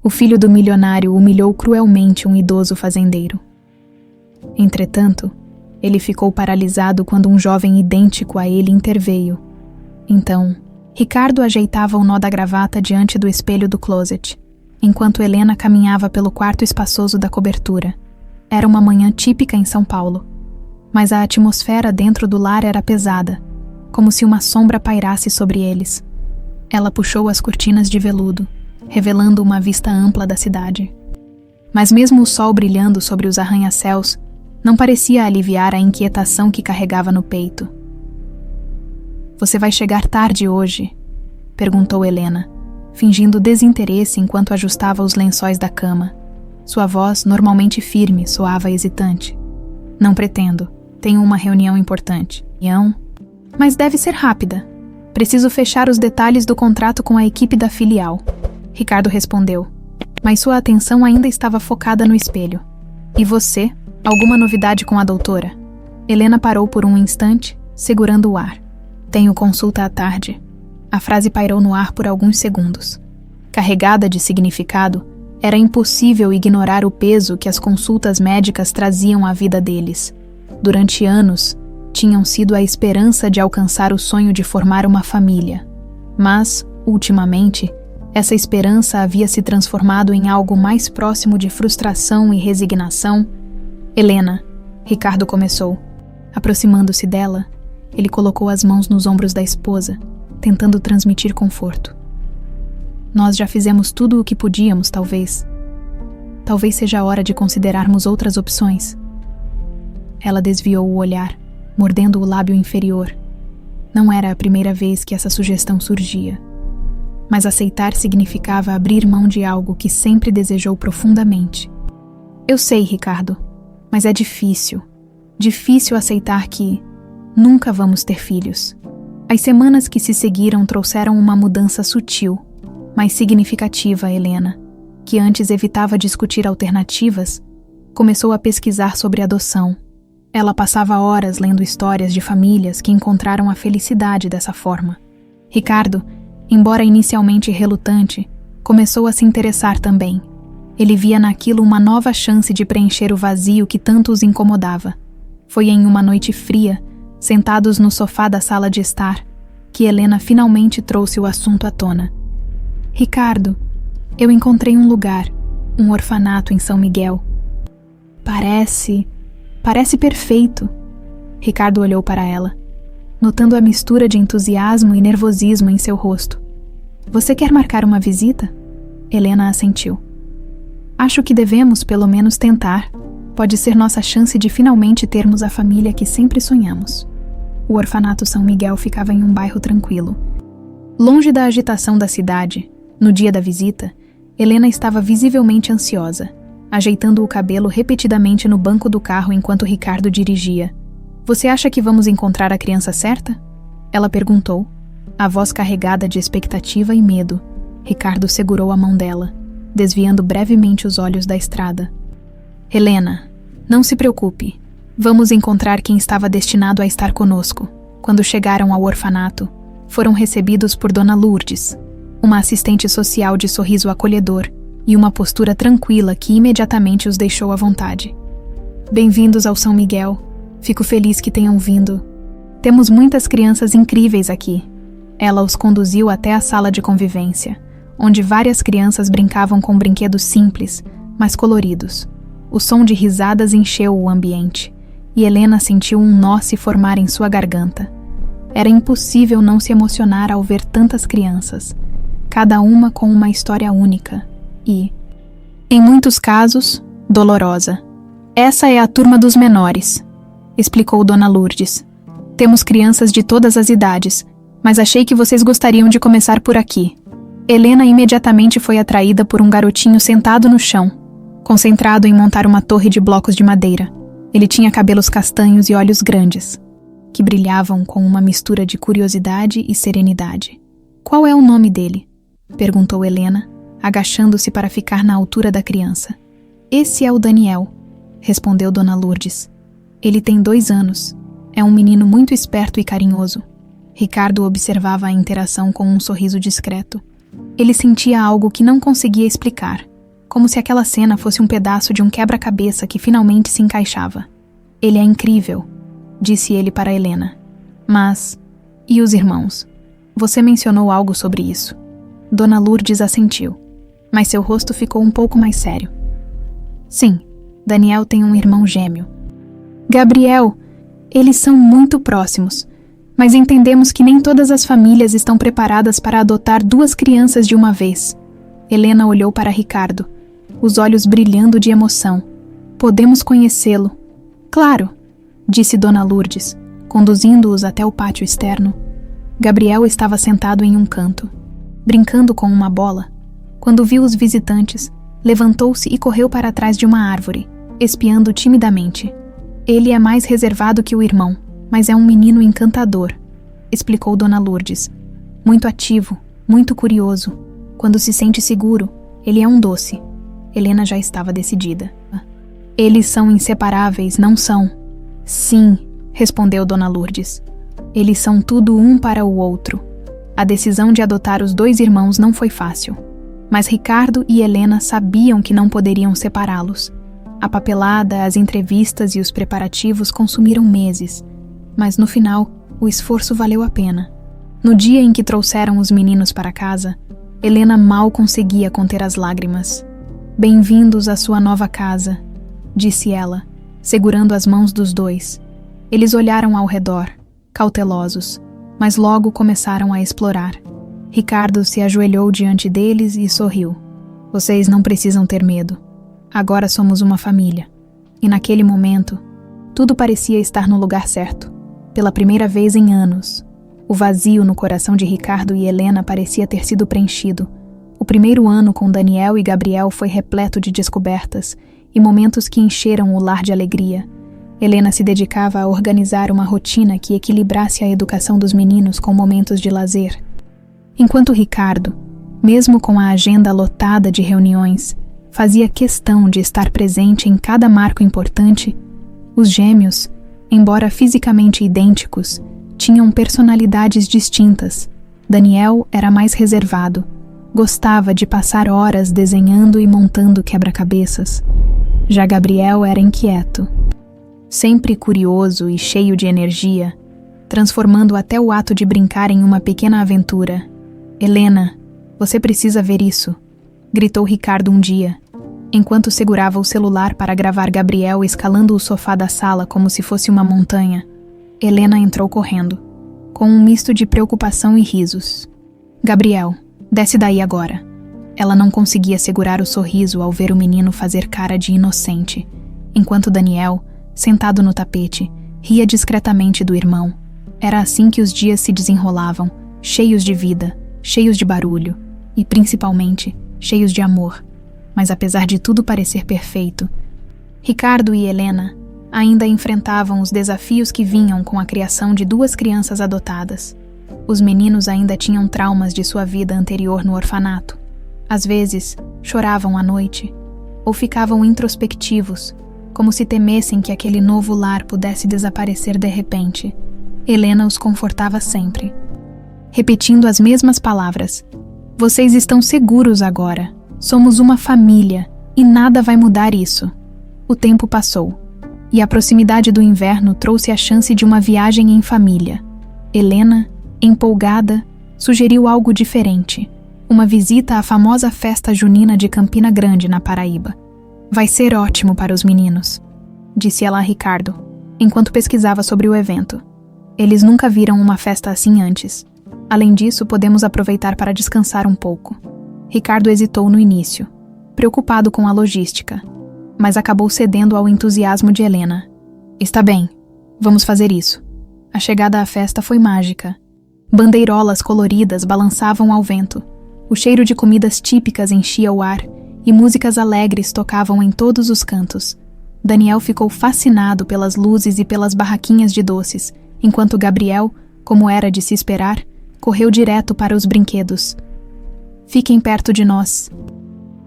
O filho do milionário humilhou cruelmente um idoso fazendeiro. Entretanto, ele ficou paralisado quando um jovem idêntico a ele interveio. Então, Ricardo ajeitava o nó da gravata diante do espelho do closet, enquanto Helena caminhava pelo quarto espaçoso da cobertura. Era uma manhã típica em São Paulo, mas a atmosfera dentro do lar era pesada, como se uma sombra pairasse sobre eles. Ela puxou as cortinas de veludo, revelando uma vista ampla da cidade. Mas mesmo o sol brilhando sobre os arranha-céus não parecia aliviar a inquietação que carregava no peito. "Você vai chegar tarde hoje?" perguntou Helena, fingindo desinteresse enquanto ajustava os lençóis da cama. Sua voz, normalmente firme, soava hesitante. "Não pretendo. Tenho uma reunião importante." "Mas deve ser rápida. Preciso fechar os detalhes do contrato com a equipe da filial." Ricardo respondeu, mas sua atenção ainda estava focada no espelho. "E você? Alguma novidade com a doutora?" Helena parou por um instante, segurando o ar. "Tenho consulta à tarde." A frase pairou no ar por alguns segundos. Carregada de significado, era impossível ignorar o peso que as consultas médicas traziam à vida deles. Durante anos, tinham sido a esperança de alcançar o sonho de formar uma família. Mas, ultimamente, essa esperança havia se transformado em algo mais próximo de frustração e resignação. "Helena", Ricardo começou. Aproximando-se dela, ele colocou as mãos nos ombros da esposa, tentando transmitir conforto. "Nós já fizemos tudo o que podíamos, talvez. Talvez seja a hora de considerarmos outras opções." Ela desviou o olhar, mordendo o lábio inferior. Não era a primeira vez que essa sugestão surgia. Mas aceitar significava abrir mão de algo que sempre desejou profundamente. "Eu sei, Ricardo, mas é difícil. Difícil aceitar que nunca vamos ter filhos." As semanas que se seguiram trouxeram uma mudança sutil, mas significativa a Helena, que antes evitava discutir alternativas, começou a pesquisar sobre adoção. Ela passava horas lendo histórias de famílias que encontraram a felicidade dessa forma. Ricardo, embora inicialmente relutante, começou a se interessar também. Ele via naquilo uma nova chance de preencher o vazio que tanto os incomodava. Foi em uma noite fria, sentados no sofá da sala de estar, que Helena finalmente trouxe o assunto à tona. "Ricardo, eu encontrei um lugar, um orfanato em São Miguel. Parece perfeito." Ricardo olhou para ela, notando a mistura de entusiasmo e nervosismo em seu rosto. "Você quer marcar uma visita?" Helena assentiu. "Acho que devemos pelo menos tentar. Pode ser nossa chance de finalmente termos a família que sempre sonhamos." O orfanato São Miguel ficava em um bairro tranquilo. Longe da agitação da cidade, no dia da visita, Helena estava visivelmente ansiosa, ajeitando o cabelo repetidamente no banco do carro enquanto Ricardo dirigia. "Você acha que vamos encontrar a criança certa?" Ela perguntou, a voz carregada de expectativa e medo. Ricardo segurou a mão dela, desviando brevemente os olhos da estrada. "Helena, não se preocupe. Vamos encontrar quem estava destinado a estar conosco." Quando chegaram ao orfanato, foram recebidos por Dona Lourdes, uma assistente social de sorriso acolhedor e uma postura tranquila que imediatamente os deixou à vontade. "Bem-vindos ao São Miguel. Fico feliz que tenham vindo. Temos muitas crianças incríveis aqui." Ela os conduziu até a sala de convivência, onde várias crianças brincavam com brinquedos simples, mas coloridos. O som de risadas encheu o ambiente, e Helena sentiu um nó se formar em sua garganta. Era impossível não se emocionar ao ver tantas crianças, cada uma com uma história única e, em muitos casos, dolorosa. "Essa é a turma dos menores", explicou Dona Lourdes. "Temos crianças de todas as idades, mas achei que vocês gostariam de começar por aqui." Helena imediatamente foi atraída por um garotinho sentado no chão, concentrado em montar uma torre de blocos de madeira. Ele tinha cabelos castanhos e olhos grandes, que brilhavam com uma mistura de curiosidade e serenidade. "Qual é o nome dele?" perguntou Helena, agachando-se para ficar na altura da criança. "Esse é o Daniel", respondeu Dona Lourdes. "Ele tem 2 anos. É um menino muito esperto e carinhoso." Ricardo observava a interação com um sorriso discreto. Ele sentia algo que não conseguia explicar, como se aquela cena fosse um pedaço de um quebra-cabeça que finalmente se encaixava. Ele é incrível, disse ele para Helena. Mas, e os irmãos? Você mencionou algo sobre isso. Dona Lourdes assentiu, mas seu rosto ficou um pouco mais sério. Sim, Daniel tem um irmão gêmeo. Gabriel, eles são muito próximos, mas entendemos que nem todas as famílias estão preparadas para adotar 2 crianças de uma vez. Helena olhou para Ricardo, os olhos brilhando de emoção. Podemos conhecê-lo. Claro, disse Dona Lourdes, conduzindo-os até o pátio externo. Gabriel estava sentado em um canto, brincando com uma bola. Quando viu os visitantes, levantou-se e correu para trás de uma árvore, espiando timidamente. Ele é mais reservado que o irmão, mas é um menino encantador, explicou Dona Lourdes. Muito ativo, muito curioso. Quando se sente seguro, ele é um doce. Helena já estava decidida. Eles são inseparáveis, não são? Sim, respondeu Dona Lourdes. Eles são tudo um para o outro. A decisão de adotar os 2 irmãos não foi fácil. Mas Ricardo e Helena sabiam que não poderiam separá-los. A papelada, as entrevistas e os preparativos consumiram meses. Mas no final, o esforço valeu a pena. No dia em que trouxeram os meninos para casa, Helena mal conseguia conter as lágrimas. Bem-vindos à sua nova casa, disse ela, segurando as mãos dos 2. Eles olharam ao redor, cautelosos, mas logo começaram a explorar. Ricardo se ajoelhou diante deles e sorriu. Vocês não precisam ter medo. Agora somos uma família. E naquele momento, tudo parecia estar no lugar certo. Pela primeira vez em anos, o vazio no coração de Ricardo e Helena parecia ter sido preenchido. O primeiro ano com Daniel e Gabriel foi repleto de descobertas e momentos que encheram o lar de alegria. Helena se dedicava a organizar uma rotina que equilibrasse a educação dos meninos com momentos de lazer. Enquanto Ricardo, mesmo com a agenda lotada de reuniões, fazia questão de estar presente em cada marco importante, os gêmeos, embora fisicamente idênticos, tinham personalidades distintas. Daniel era mais reservado, gostava de passar horas desenhando e montando quebra-cabeças. Já Gabriel era inquieto, sempre curioso e cheio de energia, transformando até o ato de brincar em uma pequena aventura. Helena, você precisa ver isso, gritou Ricardo um dia, enquanto segurava o celular para gravar Gabriel escalando o sofá da sala como se fosse uma montanha. Helena entrou correndo, com um misto de preocupação e risos. Gabriel, desce daí agora. Ela não conseguia segurar o sorriso ao ver o menino fazer cara de inocente, enquanto Daniel, sentado no tapete, ria discretamente do irmão. Era assim que os dias se desenrolavam, cheios de vida, cheios de barulho e, principalmente, cheios de amor. Mas apesar de tudo parecer perfeito, Ricardo e Helena ainda enfrentavam os desafios que vinham com a criação de 2 crianças adotadas. Os meninos ainda tinham traumas de sua vida anterior no orfanato. Às vezes, choravam à noite, ou ficavam introspectivos, como se temessem que aquele novo lar pudesse desaparecer de repente. Helena os confortava sempre, repetindo as mesmas palavras. Vocês estão seguros agora. Somos uma família e nada vai mudar isso. O tempo passou, e a proximidade do inverno trouxe a chance de uma viagem em família. Helena, empolgada, sugeriu algo diferente. Uma visita à famosa festa junina de Campina Grande, na Paraíba. Vai ser ótimo para os meninos, disse ela a Ricardo, enquanto pesquisava sobre o evento. Eles nunca viram uma festa assim antes. Além disso, podemos aproveitar para descansar um pouco. Ricardo hesitou no início, preocupado com a logística, mas acabou cedendo ao entusiasmo de Helena. Está bem, vamos fazer isso. A chegada à festa foi mágica. Bandeirolas coloridas balançavam ao vento. O cheiro de comidas típicas enchia o ar e músicas alegres tocavam em todos os cantos. Daniel ficou fascinado pelas luzes e pelas barraquinhas de doces, enquanto Gabriel, como era de se esperar, correu direto para os brinquedos. Fiquem perto de nós.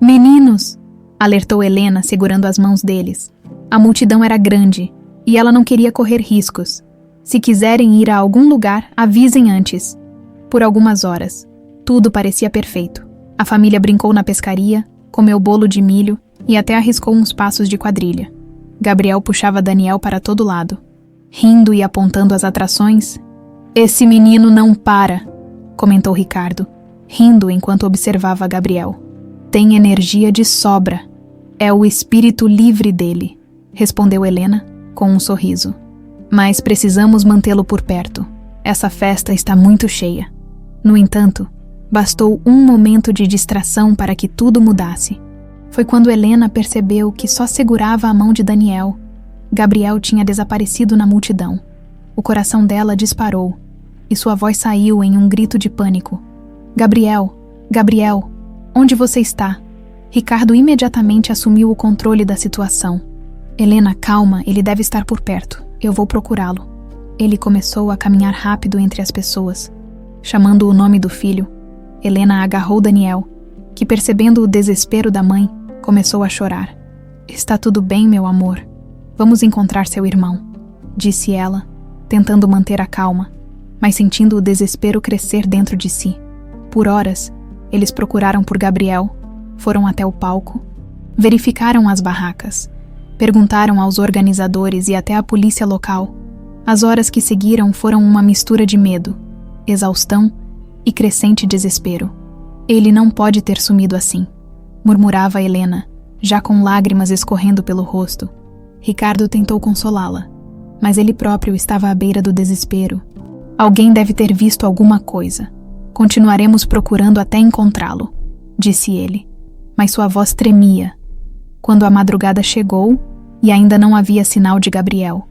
Meninos! Alertou Helena, segurando as mãos deles. A multidão era grande e ela não queria correr riscos. Se quiserem ir a algum lugar, avisem antes. Por algumas horas, tudo parecia perfeito. A família brincou na pescaria, comeu bolo de milho e até arriscou uns passos de quadrilha. Gabriel puxava Daniel para todo lado, rindo e apontando as atrações. "Esse menino não para", comentou Ricardo, rindo enquanto observava Gabriel. "Tem energia de sobra. É o espírito livre dele", respondeu Helena, com um sorriso. "Mas precisamos mantê-lo por perto. Essa festa está muito cheia." No entanto, bastou um momento de distração para que tudo mudasse. Foi quando Helena percebeu que só segurava a mão de Daniel. Gabriel tinha desaparecido na multidão. O coração dela disparou, e sua voz saiu em um grito de pânico. "Gabriel! Gabriel! Onde você está?" Ricardo imediatamente assumiu o controle da situação. "Helena, calma, ele deve estar por perto. Eu vou procurá-lo." Ele começou a caminhar rápido entre as pessoas. Chamando o nome do filho, Helena agarrou Daniel, que, percebendo o desespero da mãe, começou a chorar. "Está tudo bem, meu amor. Vamos encontrar seu irmão", disse ela, tentando manter a calma, mas sentindo o desespero crescer dentro de si. Por horas, eles procuraram por Gabriel, foram até o palco, verificaram as barracas, perguntaram aos organizadores e até à polícia local. As horas que seguiram foram uma mistura de medo, exaustão e crescente desespero. "Ele não pode ter sumido assim", murmurava Helena, já com lágrimas escorrendo pelo rosto. Ricardo tentou consolá-la, mas ele próprio estava à beira do desespero. "Alguém deve ter visto alguma coisa. Continuaremos procurando até encontrá-lo", disse ele, mas sua voz tremia. Quando a madrugada chegou e ainda não havia sinal de Gabriel.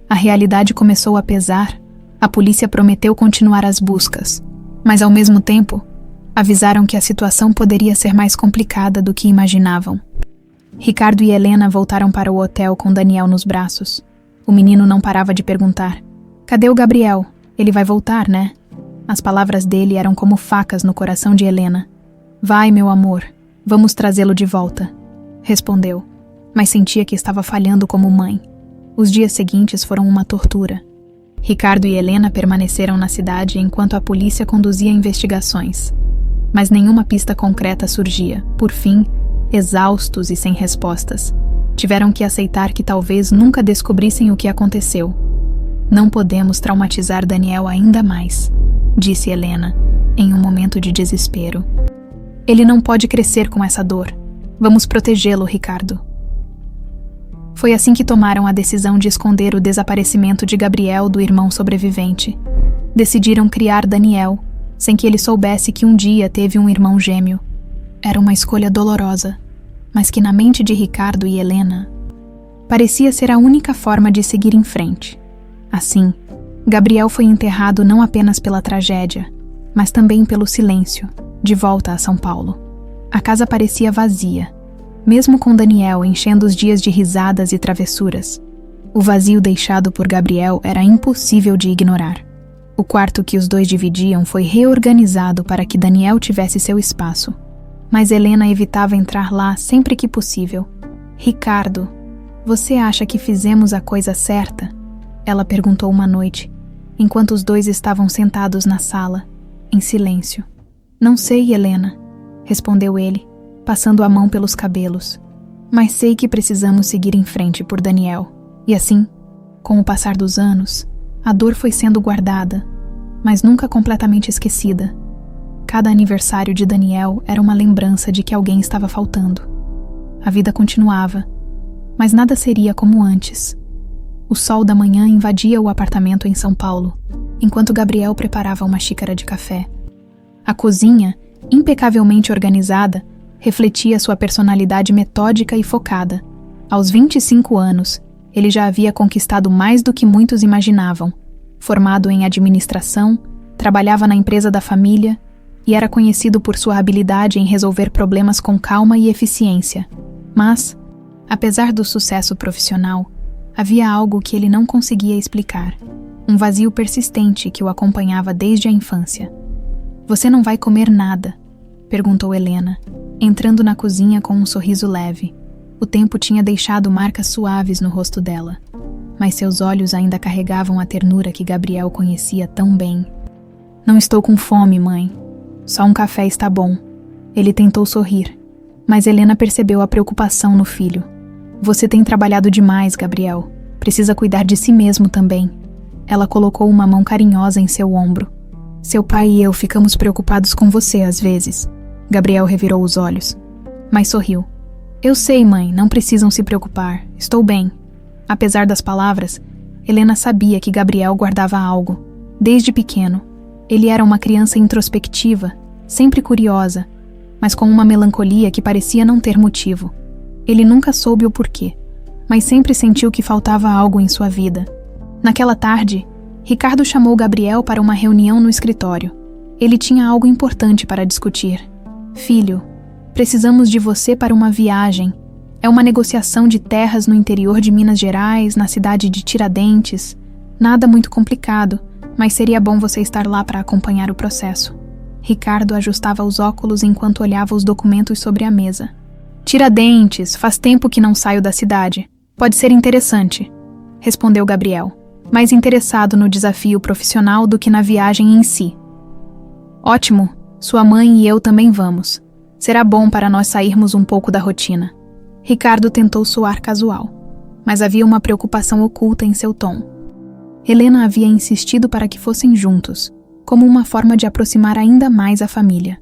A realidade começou a pesar. A polícia prometeu continuar as buscas, mas ao mesmo tempo, avisaram que a situação poderia ser mais complicada do que imaginavam. Ricardo e Helena voltaram para o hotel com Daniel nos braços. O menino não parava de perguntar: "Cadê o Gabriel? Ele vai voltar, né?" As palavras dele eram como facas no coração de Helena. "Vai, meu amor, vamos trazê-lo de volta", respondeu, mas sentia que estava falhando como mãe. Os dias seguintes foram uma tortura. Ricardo e Helena permaneceram na cidade enquanto a polícia conduzia investigações, mas nenhuma pista concreta surgia. Por fim, exaustos e sem respostas, tiveram que aceitar que talvez nunca descobrissem o que aconteceu. "Não podemos traumatizar Daniel ainda mais", disse Helena, em um momento de desespero. "Ele não pode crescer com essa dor. Vamos protegê-lo, Ricardo." Foi assim que tomaram a decisão de esconder o desaparecimento de Gabriel do irmão sobrevivente. Decidiram criar Daniel, sem que ele soubesse que um dia teve um irmão gêmeo. Era uma escolha dolorosa, mas que na mente de Ricardo e Helena parecia ser a única forma de seguir em frente. Assim, Gabriel foi enterrado não apenas pela tragédia, mas também pelo silêncio, de volta a São Paulo. A casa parecia vazia, mesmo com Daniel enchendo os dias de risadas e travessuras. O vazio deixado por Gabriel era impossível de ignorar. O quarto que os dois dividiam foi reorganizado para que Daniel tivesse seu espaço, mas Helena evitava entrar lá sempre que possível. "Ricardo, você acha que fizemos a coisa certa?" ela perguntou uma noite, enquanto os dois estavam sentados na sala, em silêncio. "Não sei, Helena", respondeu ele, passando a mão pelos cabelos. "Mas sei que precisamos seguir em frente por Daniel." E assim, com o passar dos anos, a dor foi sendo guardada, mas nunca completamente esquecida. Cada aniversário de Daniel era uma lembrança de que alguém estava faltando. A vida continuava, mas nada seria como antes. O sol da manhã invadia o apartamento em São Paulo, enquanto Gabriel preparava uma xícara de café. A cozinha, impecavelmente organizada, refletia sua personalidade metódica e focada. Aos 25 anos, ele já havia conquistado mais do que muitos imaginavam. Formado em administração, trabalhava na empresa da família e era conhecido por sua habilidade em resolver problemas com calma e eficiência. Mas, apesar do sucesso profissional, havia algo que ele não conseguia explicar. Um vazio persistente que o acompanhava desde a infância. "Você não vai comer nada?", perguntou Helena, entrando na cozinha com um sorriso leve. O tempo tinha deixado marcas suaves no rosto dela, mas seus olhos ainda carregavam a ternura que Gabriel conhecia tão bem. "Não estou com fome, mãe. Só um café está bom." Ele tentou sorrir, Mas Helena percebeu a preocupação no filho. Você tem trabalhado demais, Gabriel. Precisa cuidar de si mesmo também. Ela colocou uma mão carinhosa em seu ombro. Seu pai e eu ficamos preocupados com você às vezes. Gabriel revirou os olhos, mas sorriu. Eu sei, mãe, não precisam se preocupar. Estou bem. Apesar das palavras, Helena sabia que Gabriel guardava algo. Desde pequeno, ele era uma criança introspectiva, sempre curiosa, mas com uma melancolia que parecia não ter motivo. Ele nunca soube o porquê, mas sempre sentiu que faltava algo em sua vida. Naquela tarde, Ricardo chamou Gabriel para uma reunião no escritório. Ele tinha algo importante para discutir. Filho, precisamos de você para uma viagem. É uma negociação de terras no interior de Minas Gerais, na cidade de Tiradentes. Nada muito complicado, mas seria bom você estar lá para acompanhar o processo. Ricardo ajustava os óculos enquanto olhava os documentos sobre a mesa. Tiradentes, faz tempo que não saio da cidade. Pode ser interessante, respondeu Gabriel, mais interessado no desafio profissional do que na viagem em si. Ótimo, sua mãe e eu também vamos. Será bom para nós sairmos um pouco da rotina. Ricardo tentou soar casual, mas havia uma preocupação oculta em seu tom. Helena havia insistido para que fossem juntos, como uma forma de aproximar ainda mais a família,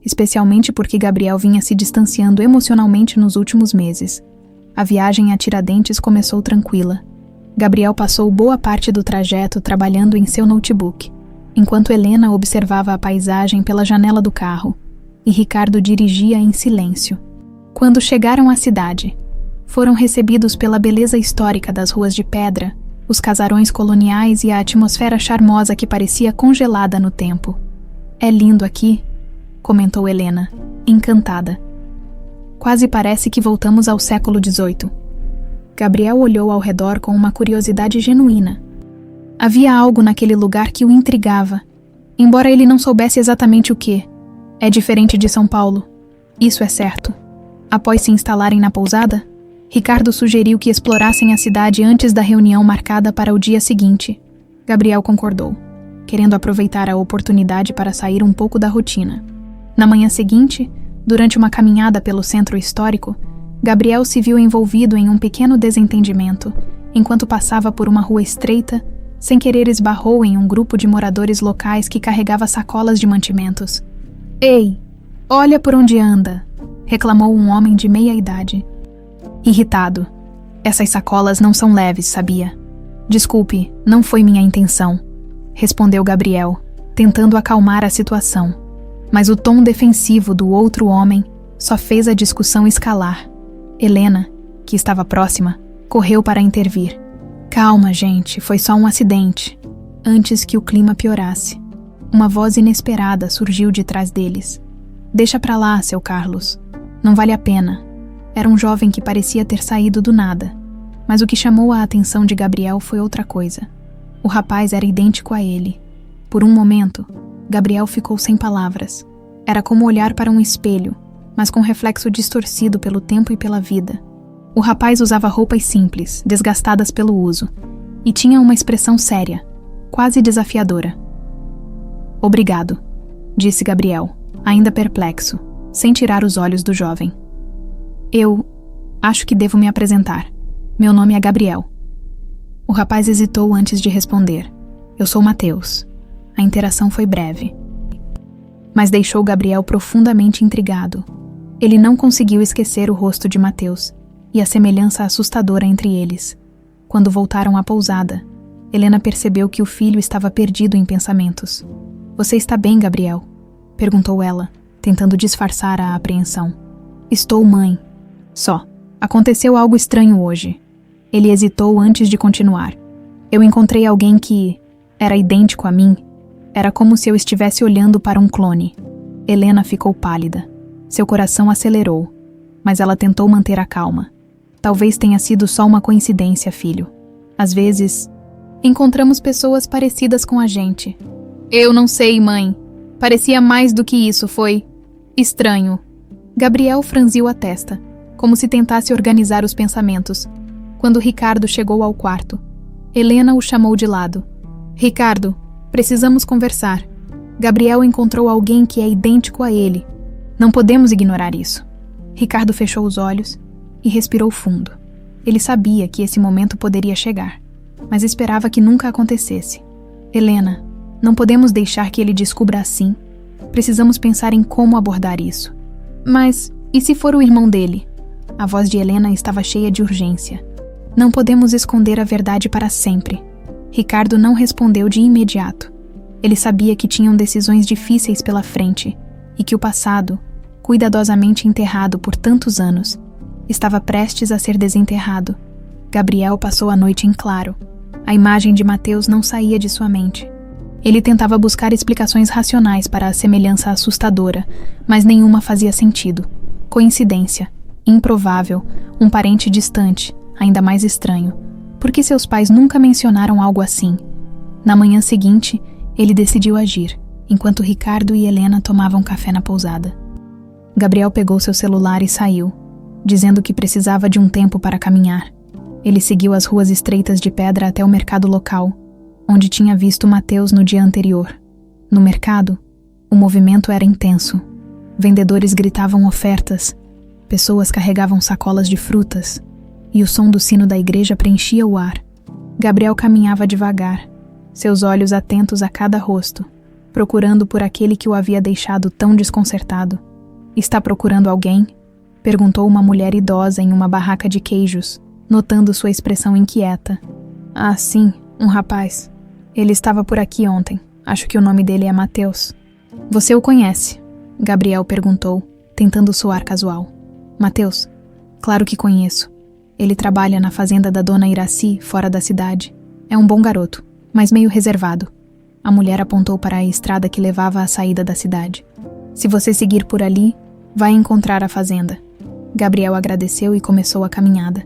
especialmente porque Gabriel vinha se distanciando emocionalmente nos últimos meses. A viagem a Tiradentes começou tranquila. Gabriel passou boa parte do trajeto trabalhando em seu notebook, enquanto Helena observava a paisagem pela janela do carro, e Ricardo dirigia em silêncio. Quando chegaram à cidade, foram recebidos pela beleza histórica das ruas de pedra, os casarões coloniais e a atmosfera charmosa que parecia congelada no tempo. É lindo aqui, comentou Helena, encantada. Quase parece que voltamos ao século XVIII. Gabriel olhou ao redor com uma curiosidade genuína. Havia algo naquele lugar que o intrigava, embora ele não soubesse exatamente o que. É diferente de São Paulo. Isso é certo. Após se instalarem na pousada, Ricardo sugeriu que explorassem a cidade antes da reunião marcada para o dia seguinte. Gabriel concordou, querendo aproveitar a oportunidade para sair um pouco da rotina. Na manhã seguinte, durante uma caminhada pelo centro histórico, Gabriel se viu envolvido em um pequeno desentendimento, enquanto passava por uma rua estreita, sem querer esbarrou em um grupo de moradores locais que carregava sacolas de mantimentos. Ei, olha por onde anda, reclamou um homem de meia idade. Irritado. Essas sacolas não são leves, sabia? Desculpe, não foi minha intenção, respondeu Gabriel, tentando acalmar a situação. Mas o tom defensivo do outro homem só fez a discussão escalar. Helena, que estava próxima, correu para intervir. Calma, gente, foi só um acidente. Antes que o clima piorasse, uma voz inesperada surgiu de trás deles. Deixa pra lá, seu Carlos. Não vale a pena. Era um jovem que parecia ter saído do nada, mas o que chamou a atenção de Gabriel foi outra coisa. O rapaz era idêntico a ele. Por um momento, Gabriel ficou sem palavras. Era como olhar para um espelho, mas com reflexo distorcido pelo tempo e pela vida. O rapaz usava roupas simples, desgastadas pelo uso, e tinha uma expressão séria, quase desafiadora. Obrigado, disse Gabriel, ainda perplexo, sem tirar os olhos do jovem. Eu acho que devo me apresentar. Meu nome é Gabriel. O rapaz hesitou antes de responder. Eu sou Mateus. A interação foi breve, mas deixou Gabriel profundamente intrigado. Ele não conseguiu esquecer o rosto de Mateus e a semelhança assustadora entre eles. Quando voltaram à pousada, Helena percebeu que o filho estava perdido em pensamentos. Você está bem, Gabriel? Perguntou ela, tentando disfarçar a apreensão. Estou, mãe. Só. Aconteceu algo estranho hoje. Ele hesitou antes de continuar. Eu encontrei alguém que era idêntico a mim. Era como se eu estivesse olhando para um clone. Helena ficou pálida. Seu coração acelerou, mas ela tentou manter a calma. Talvez tenha sido só uma coincidência, filho. Às vezes, encontramos pessoas parecidas com a gente. Eu não sei, mãe. Parecia mais do que isso, foi estranho. Gabriel franziu a testa, como se tentasse organizar os pensamentos, quando Ricardo chegou ao quarto. Helena o chamou de lado. Ricardo, precisamos conversar. Gabriel encontrou alguém que é idêntico a ele. Não podemos ignorar isso. Ricardo fechou os olhos e respirou fundo. Ele sabia que esse momento poderia chegar, mas esperava que nunca acontecesse. Helena, não podemos deixar que ele descubra assim. Precisamos pensar em como abordar isso. Mas, e se for o irmão dele? A voz de Helena estava cheia de urgência. Não podemos esconder a verdade para sempre. Ricardo não respondeu de imediato. Ele sabia que tinham decisões difíceis pela frente e que o passado, cuidadosamente enterrado por tantos anos, estava prestes a ser desenterrado. Gabriel passou a noite em claro. A imagem de Mateus não saía de sua mente. Ele tentava buscar explicações racionais para a semelhança assustadora, mas nenhuma fazia sentido. Coincidência, improvável, um parente distante, ainda mais estranho. Por que seus pais nunca mencionaram algo assim? Na manhã seguinte, ele decidiu agir, enquanto Ricardo e Helena tomavam café na pousada. Gabriel pegou seu celular e saiu, dizendo que precisava de um tempo para caminhar. Ele seguiu as ruas estreitas de pedra até o mercado local, onde tinha visto Mateus no dia anterior. No mercado, o movimento era intenso. Vendedores gritavam ofertas, pessoas carregavam sacolas de frutas, e o som do sino da igreja preenchia o ar. Gabriel caminhava devagar, seus olhos atentos a cada rosto, procurando por aquele que o havia deixado tão desconcertado. "Está procurando alguém?" perguntou uma mulher idosa em uma barraca de queijos, notando sua expressão inquieta. "Ah, sim, um rapaz. Ele estava por aqui ontem. Acho que o nome dele é Mateus." "Você o conhece?" Gabriel perguntou, tentando soar casual. "Mateus? Claro que conheço. Ele trabalha na fazenda da dona Iraci, fora da cidade. É um bom garoto, mas meio reservado." A mulher apontou para a estrada que levava à saída da cidade. "Se você seguir por ali, vai encontrar a fazenda." Gabriel agradeceu e começou a caminhada.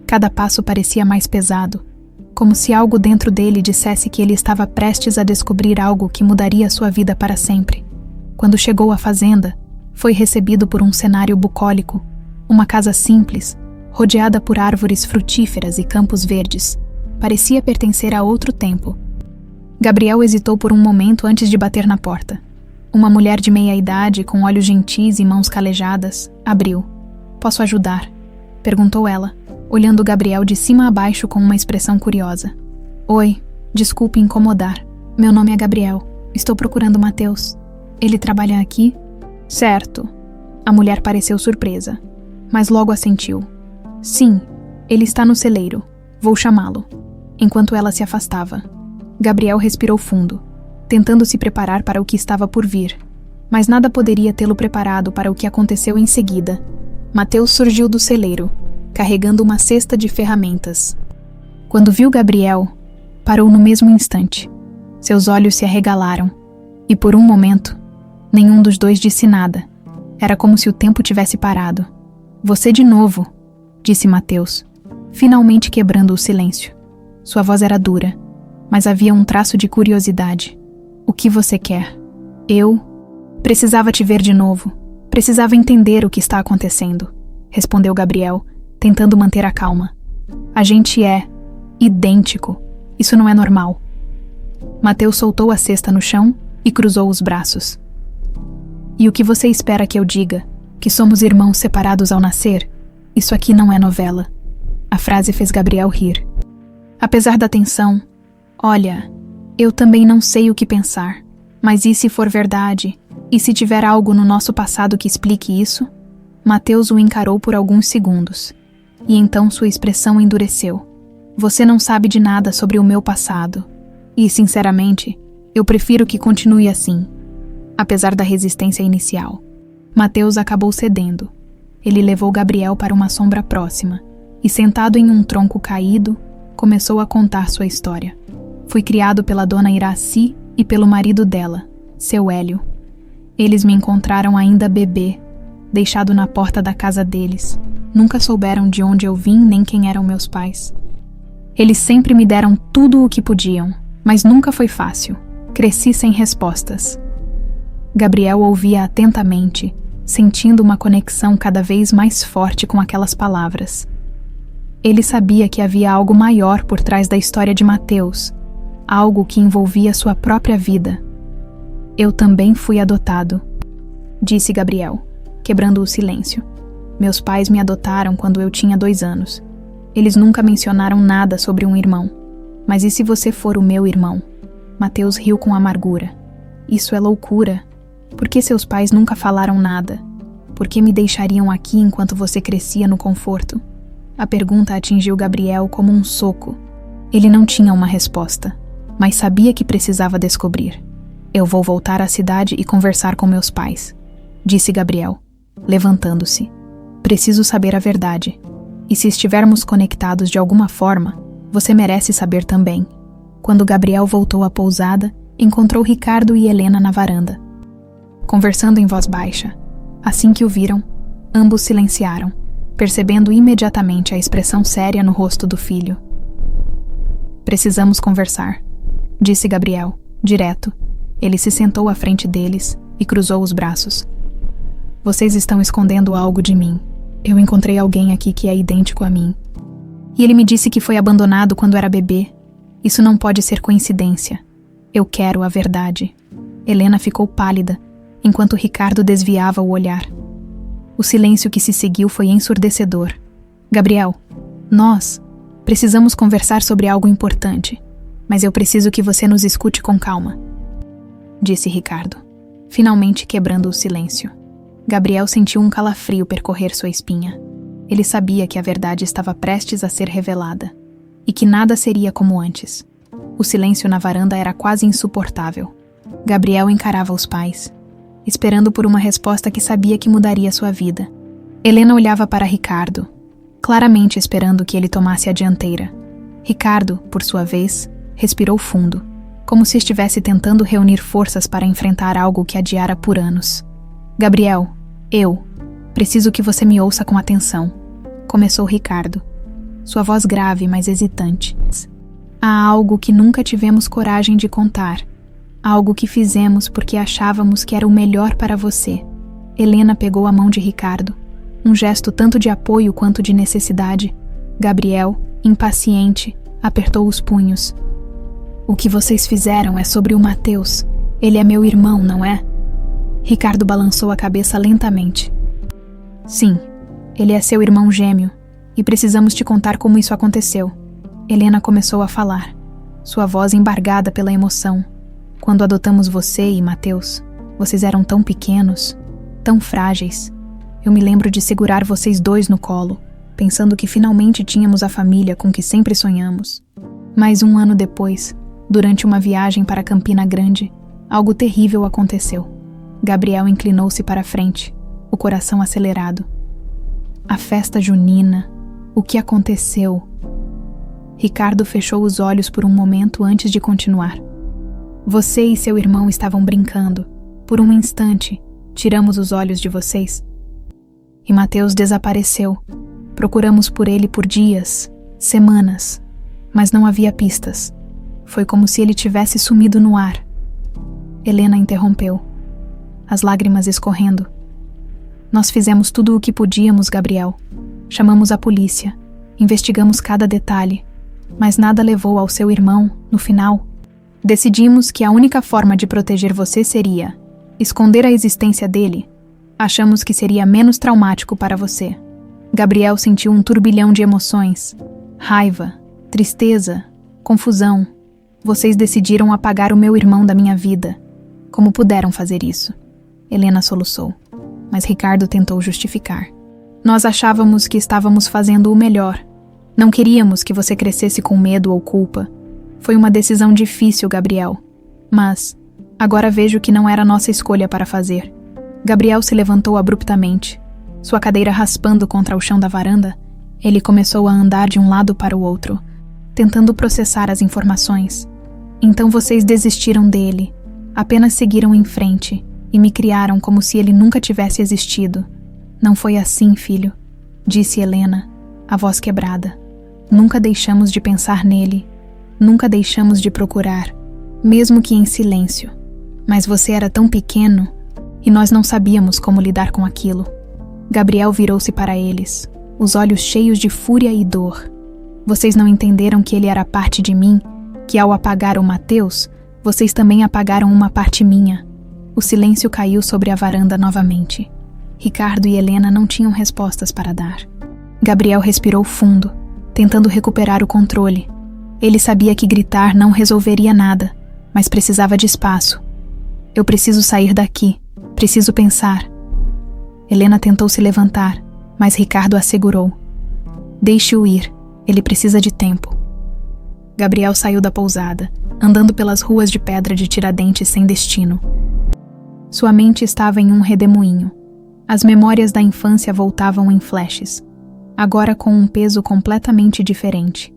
Cada passo parecia mais pesado, como se algo dentro dele dissesse que ele estava prestes a descobrir algo que mudaria sua vida para sempre. Quando chegou à fazenda, foi recebido por um cenário bucólico, uma casa simples, rodeada por árvores frutíferas e campos verdes. Parecia pertencer a outro tempo. Gabriel hesitou por um momento antes de bater na porta. Uma mulher de meia idade, com olhos gentis e mãos calejadas, abriu. "Posso ajudar?" perguntou ela, olhando Gabriel de cima a baixo com uma expressão curiosa. "Oi, desculpe incomodar. Meu nome é Gabriel. Estou procurando Mateus. Ele trabalha aqui?" "Certo." A mulher pareceu surpresa, mas logo assentiu. "Sim, ele está no celeiro. Vou chamá-lo." Enquanto ela se afastava, Gabriel respirou fundo, tentando se preparar para o que estava por vir, mas nada poderia tê-lo preparado para o que aconteceu em seguida. Mateus surgiu do celeiro, carregando uma cesta de ferramentas. Quando viu Gabriel, parou no mesmo instante. Seus olhos se arregalaram, e por um momento, nenhum dos dois disse nada. Era como se o tempo tivesse parado. "Você de novo", disse Mateus, finalmente quebrando o silêncio. Sua voz era dura, mas havia um traço de curiosidade. "O que você quer?" "Eu precisava te ver de novo. Precisava entender o que está acontecendo", respondeu Gabriel, tentando manter a calma. "A gente é idêntico. Isso não é normal." Mateus soltou a cesta no chão e cruzou os braços. "E o que você espera que eu diga? Que somos irmãos separados ao nascer? Isso aqui não é novela." A frase fez Gabriel rir. Apesar da tensão, "Olha, eu também não sei o que pensar. Mas e se for verdade? E se tiver algo no nosso passado que explique isso?" Mateus o encarou por alguns segundos. E então sua expressão endureceu. "Você não sabe de nada sobre o meu passado. E, sinceramente, eu prefiro que continue assim." Apesar da resistência inicial, Mateus acabou cedendo. Ele levou Gabriel para uma sombra próxima e, sentado em um tronco caído, começou a contar sua história. "Fui criado pela dona Iraci e pelo marido dela, seu Hélio. Eles me encontraram ainda bebê, deixado na porta da casa deles. Nunca souberam de onde eu vim nem quem eram meus pais. Eles sempre me deram tudo o que podiam, mas nunca foi fácil. Cresci sem respostas." Gabriel ouvia atentamente, sentindo uma conexão cada vez mais forte com aquelas palavras. Ele sabia que havia algo maior por trás da história de Mateus, algo que envolvia sua própria vida. "Eu também fui adotado", disse Gabriel, quebrando o silêncio. Meus pais me adotaram quando eu tinha 2 anos. Eles nunca mencionaram nada sobre um irmão. Mas e se você for o meu irmão? Mateus riu com amargura. Isso é loucura. Por que seus pais nunca falaram nada? Por que me deixariam aqui enquanto você crescia no conforto? A pergunta atingiu Gabriel como um soco. Ele não tinha uma resposta, mas sabia que precisava descobrir. Eu vou voltar à cidade e conversar com meus pais, disse Gabriel, levantando-se. Preciso saber a verdade. E se estivermos conectados de alguma forma, você merece saber também. Quando Gabriel voltou à pousada, encontrou Ricardo e Helena na varanda, conversando em voz baixa. Assim que o viram, ambos silenciaram, percebendo imediatamente a expressão séria no rosto do filho. Precisamos conversar, disse Gabriel, direto. Ele se sentou à frente deles e cruzou os braços. Vocês estão escondendo algo de mim. Eu encontrei alguém aqui que é idêntico a mim. E ele me disse que foi abandonado quando era bebê. Isso não pode ser coincidência. Eu quero a verdade. Helena ficou pálida, enquanto Ricardo desviava o olhar. O silêncio que se seguiu foi ensurdecedor. Gabriel, nós precisamos conversar sobre algo importante, mas eu preciso que você nos escute com calma, disse Ricardo, finalmente quebrando o silêncio. Gabriel sentiu um calafrio percorrer sua espinha. Ele sabia que a verdade estava prestes a ser revelada, e que nada seria como antes. O silêncio na varanda era quase insuportável. Gabriel encarava os pais, esperando por uma resposta que sabia que mudaria sua vida. Helena olhava para Ricardo, claramente esperando que ele tomasse a dianteira. Ricardo, por sua vez, respirou fundo, como se estivesse tentando reunir forças para enfrentar algo que adiara por anos. Gabriel, eu preciso que você me ouça com atenção, começou Ricardo, sua voz grave, mas hesitante. Há algo que nunca tivemos coragem de contar. Algo que fizemos porque achávamos que era o melhor para você. Helena pegou a mão de Ricardo, um gesto tanto de apoio quanto de necessidade. Gabriel, impaciente, apertou os punhos. O que vocês fizeram é sobre o Mateus. Ele é meu irmão, não é? Ricardo balançou a cabeça lentamente. Sim, ele é seu irmão gêmeo, e precisamos te contar como isso aconteceu. Helena começou a falar, sua voz embargada pela emoção. Quando adotamos você e Mateus, vocês eram tão pequenos, tão frágeis. Eu me lembro de segurar vocês dois no colo, pensando que finalmente tínhamos a família com que sempre sonhamos. Mas 1 ano depois, durante uma viagem para Campina Grande, algo terrível aconteceu. Gabriel inclinou-se para a frente, o coração acelerado. A festa junina, o que aconteceu? Ricardo fechou os olhos por um momento antes de continuar. Você e seu irmão estavam brincando. Por um instante, tiramos os olhos de vocês. E Mateus desapareceu. Procuramos por ele por dias, semanas, mas não havia pistas. Foi como se ele tivesse sumido no ar. Helena interrompeu, as lágrimas escorrendo. Nós fizemos tudo o que podíamos, Gabriel. Chamamos a polícia, investigamos cada detalhe, mas nada levou ao seu irmão, no final. Decidimos que a única forma de proteger você seria esconder a existência dele. Achamos que seria menos traumático para você. Gabriel sentiu um turbilhão de emoções. Raiva, tristeza, confusão. Vocês decidiram apagar o meu irmão da minha vida. Como puderam fazer isso? Helena soluçou, mas Ricardo tentou justificar. Nós achávamos que estávamos fazendo o melhor. Não queríamos que você crescesse com medo ou culpa. Foi uma decisão difícil, Gabriel. Mas agora vejo que não era nossa escolha para fazer. Gabriel se levantou abruptamente. Sua cadeira raspando contra o chão da varanda, ele começou a andar de um lado para o outro, tentando processar as informações. Então vocês desistiram dele, apenas seguiram em frente e me criaram como se ele nunca tivesse existido. Não foi assim, filho, disse Helena, a voz quebrada. Nunca deixamos de pensar nele. Nunca deixamos de procurar, mesmo que em silêncio. Mas você era tão pequeno e nós não sabíamos como lidar com aquilo. Gabriel virou-se para eles, os olhos cheios de fúria e dor. Vocês não entenderam que ele era parte de mim, que ao apagar o Mateus, vocês também apagaram uma parte minha. O silêncio caiu sobre a varanda novamente. Ricardo e Helena não tinham respostas para dar. Gabriel respirou fundo, tentando recuperar o controle. Ele sabia que gritar não resolveria nada, mas precisava de espaço. Eu preciso sair daqui. Preciso pensar. Helena tentou se levantar, mas Ricardo a segurou. Deixe-o ir. Ele precisa de tempo. Gabriel saiu da pousada, andando pelas ruas de pedra de Tiradentes sem destino. Sua mente estava em um redemoinho. As memórias da infância voltavam em flashes, agora com um peso completamente diferente.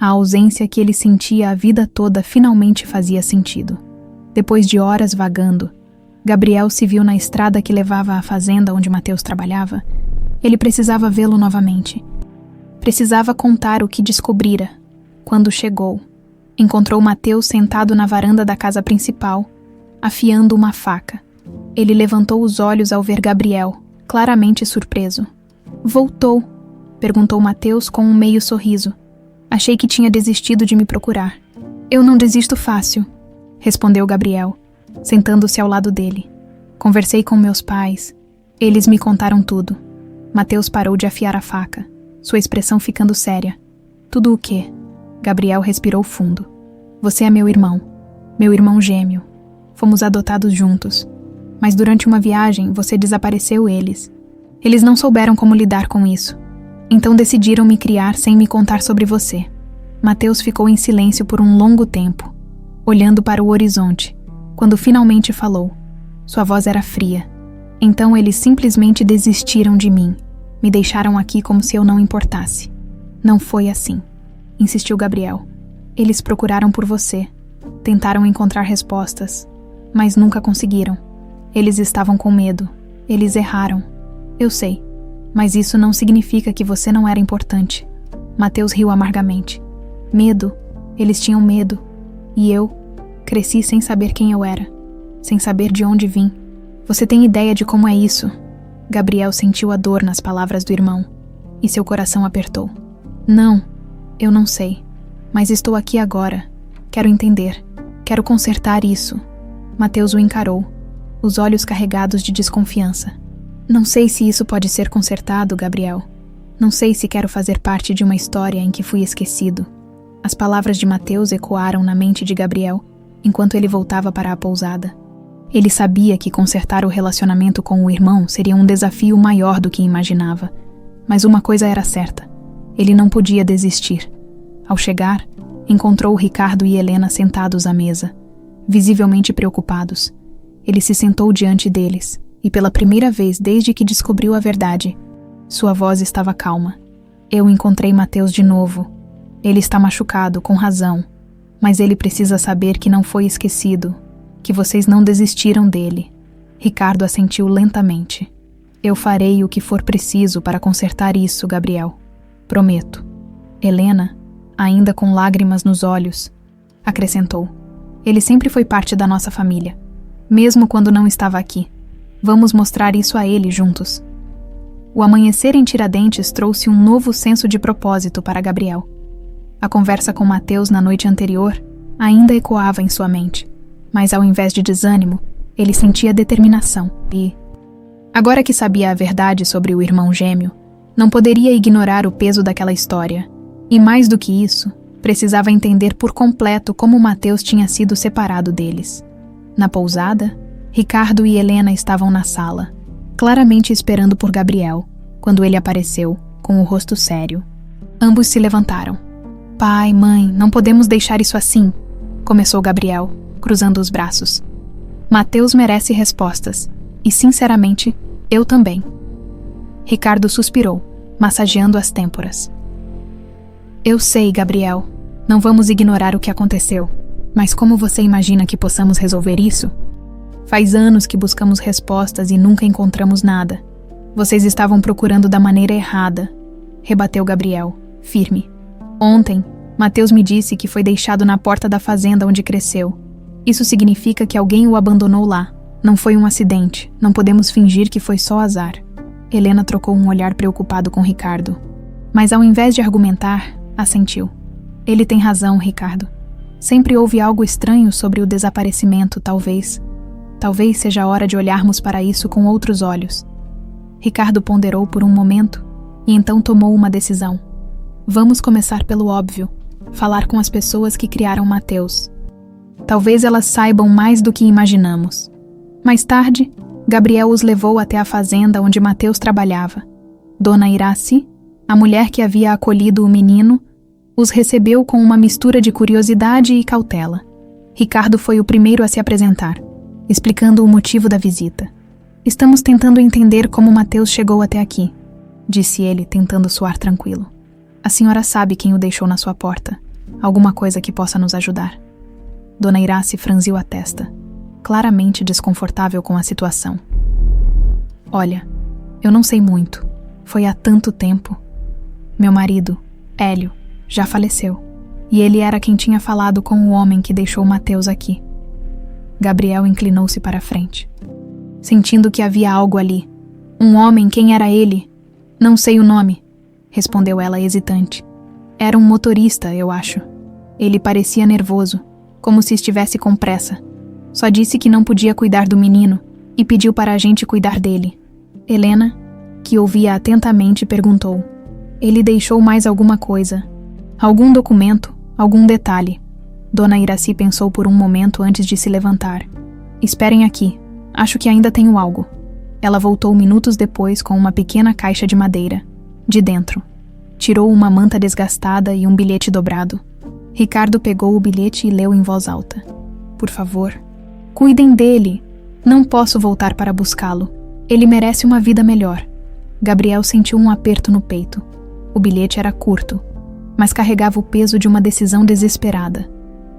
A ausência que ele sentia a vida toda finalmente fazia sentido. Depois de horas vagando, Gabriel se viu na estrada que levava à fazenda onde Mateus trabalhava. Ele precisava vê-lo novamente. Precisava contar o que descobrira. Quando chegou, encontrou Mateus sentado na varanda da casa principal, afiando uma faca. Ele levantou os olhos ao ver Gabriel, claramente surpreso. "Voltou?", perguntou Mateus com um meio sorriso. "Achei que tinha desistido de me procurar." "Eu não desisto fácil", respondeu Gabriel, sentando-se ao lado dele. "Conversei com meus pais. Eles me contaram tudo." Mateus parou de afiar a faca, sua expressão ficando séria. "Tudo o quê?" Gabriel respirou fundo. "Você é meu irmão gêmeo. Fomos adotados juntos. Mas durante uma viagem, você desapareceu eles. Eles não souberam como lidar com isso. Então decidiram me criar sem me contar sobre você." Mateus ficou em silêncio por um longo tempo, olhando para o horizonte. Quando finalmente falou, sua voz era fria. "Então eles simplesmente desistiram de mim. Me deixaram aqui como se eu não importasse." "Não foi assim", insistiu Gabriel. "Eles procuraram por você. Tentaram encontrar respostas, mas nunca conseguiram. Eles estavam com medo. Eles erraram. Eu sei, mas isso não significa que você não era importante." Mateus riu amargamente. "Medo? Eles tinham medo. E eu cresci sem saber quem eu era, sem saber de onde vim. Você tem ideia de como é isso?" Gabriel sentiu a dor nas palavras do irmão, e seu coração apertou. "Não, eu não sei, mas estou aqui agora. Quero entender. Quero consertar isso." Mateus o encarou, os olhos carregados de desconfiança. "Não sei se isso pode ser consertado, Gabriel. Não sei se quero fazer parte de uma história em que fui esquecido." As palavras de Mateus ecoaram na mente de Gabriel enquanto ele voltava para a pousada. Ele sabia que consertar o relacionamento com o irmão seria um desafio maior do que imaginava. Mas uma coisa era certa: ele não podia desistir. Ao chegar, encontrou Ricardo e Helena sentados à mesa, visivelmente preocupados. Ele se sentou diante deles, e pela primeira vez desde que descobriu a verdade, sua voz estava calma. "Eu encontrei Mateus de novo. Ele está machucado, com razão, mas ele precisa saber que não foi esquecido, que vocês não desistiram dele." Ricardo assentiu lentamente. "Eu farei o que for preciso para consertar isso, Gabriel. Prometo." Helena, ainda com lágrimas nos olhos, acrescentou: "Ele sempre foi parte da nossa família, mesmo quando não estava aqui. Vamos mostrar isso a ele juntos." O amanhecer em Tiradentes trouxe um novo senso de propósito para Gabriel. A conversa com Mateus na noite anterior ainda ecoava em sua mente, mas ao invés de desânimo, ele sentia determinação e, agora que sabia a verdade sobre o irmão gêmeo, não poderia ignorar o peso daquela história. E mais do que isso, precisava entender por completo como Mateus tinha sido separado deles. Na pousada, Ricardo e Helena estavam na sala, claramente esperando por Gabriel, quando ele apareceu, com o rosto sério. Ambos se levantaram. "Pai, mãe, não podemos deixar isso assim", começou Gabriel, cruzando os braços. "Mateus merece respostas, e sinceramente, eu também." Ricardo suspirou, massageando as têmporas. "Eu sei, Gabriel, não vamos ignorar o que aconteceu, mas como você imagina que possamos resolver isso? Faz anos que buscamos respostas e nunca encontramos nada. Vocês estavam procurando da maneira errada", rebateu Gabriel, firme. "Ontem, Mateus me disse que foi deixado na porta da fazenda onde cresceu. Isso significa que alguém o abandonou lá. Não foi um acidente, não podemos fingir que foi só azar." Helena trocou um olhar preocupado com Ricardo, mas ao invés de argumentar, assentiu. "Ele tem razão, Ricardo. Sempre houve algo estranho sobre o desaparecimento, talvez. Talvez seja a hora de olharmos para isso com outros olhos." Ricardo ponderou por um momento e então tomou uma decisão. Vamos começar pelo óbvio, falar com as pessoas que criaram Mateus. Talvez elas saibam mais do que imaginamos. Mais tarde, Gabriel os levou até a fazenda onde Mateus trabalhava. Dona Iraci, a mulher que havia acolhido o menino, os recebeu com uma mistura de curiosidade e cautela. Ricardo foi o primeiro a se apresentar, explicando o motivo da visita. Estamos tentando entender como Mateus chegou até aqui, disse ele, tentando soar tranquilo. A senhora sabe quem o deixou na sua porta. Alguma coisa que possa nos ajudar. Dona Iraci franziu a testa, claramente desconfortável com a situação. Olha, eu não sei muito. Foi há tanto tempo. Meu marido, Hélio, já faleceu. E ele era quem tinha falado com o homem que deixou Mateus aqui. Gabriel inclinou-se para a frente, sentindo que havia algo ali. Um homem, quem era ele? Não sei o nome, respondeu ela hesitante. Era um motorista, eu acho. Ele parecia nervoso, como se estivesse com pressa. Só disse que não podia cuidar do menino e pediu para a gente cuidar dele. Helena, que ouvia atentamente, perguntou. Ele deixou mais alguma coisa? Algum documento? Algum detalhe? Dona Iraci pensou por um momento antes de se levantar. Esperem aqui. Acho que ainda tenho algo. Ela voltou minutos depois com uma pequena caixa de madeira. De dentro, tirou uma manta desgastada e um bilhete dobrado. Ricardo pegou o bilhete e leu em voz alta. Por favor, cuidem dele. Não posso voltar para buscá-lo. Ele merece uma vida melhor. Gabriel sentiu um aperto no peito. O bilhete era curto, mas carregava o peso de uma decisão desesperada.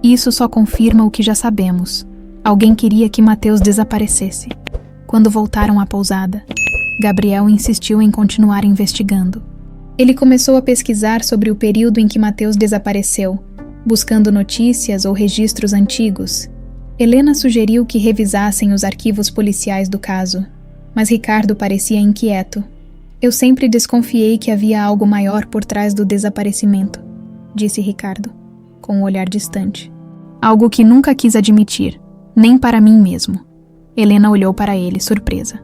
Isso só confirma o que já sabemos. Alguém queria que Mateus desaparecesse. Quando voltaram à pousada, Gabriel insistiu em continuar investigando. Ele começou a pesquisar sobre o período em que Mateus desapareceu, buscando notícias ou registros antigos. Helena sugeriu que revisassem os arquivos policiais do caso, mas Ricardo parecia inquieto. Eu sempre desconfiei que havia algo maior por trás do desaparecimento, disse Ricardo, com um olhar distante. Algo que nunca quis admitir, nem para mim mesmo. Helena olhou para ele, surpresa.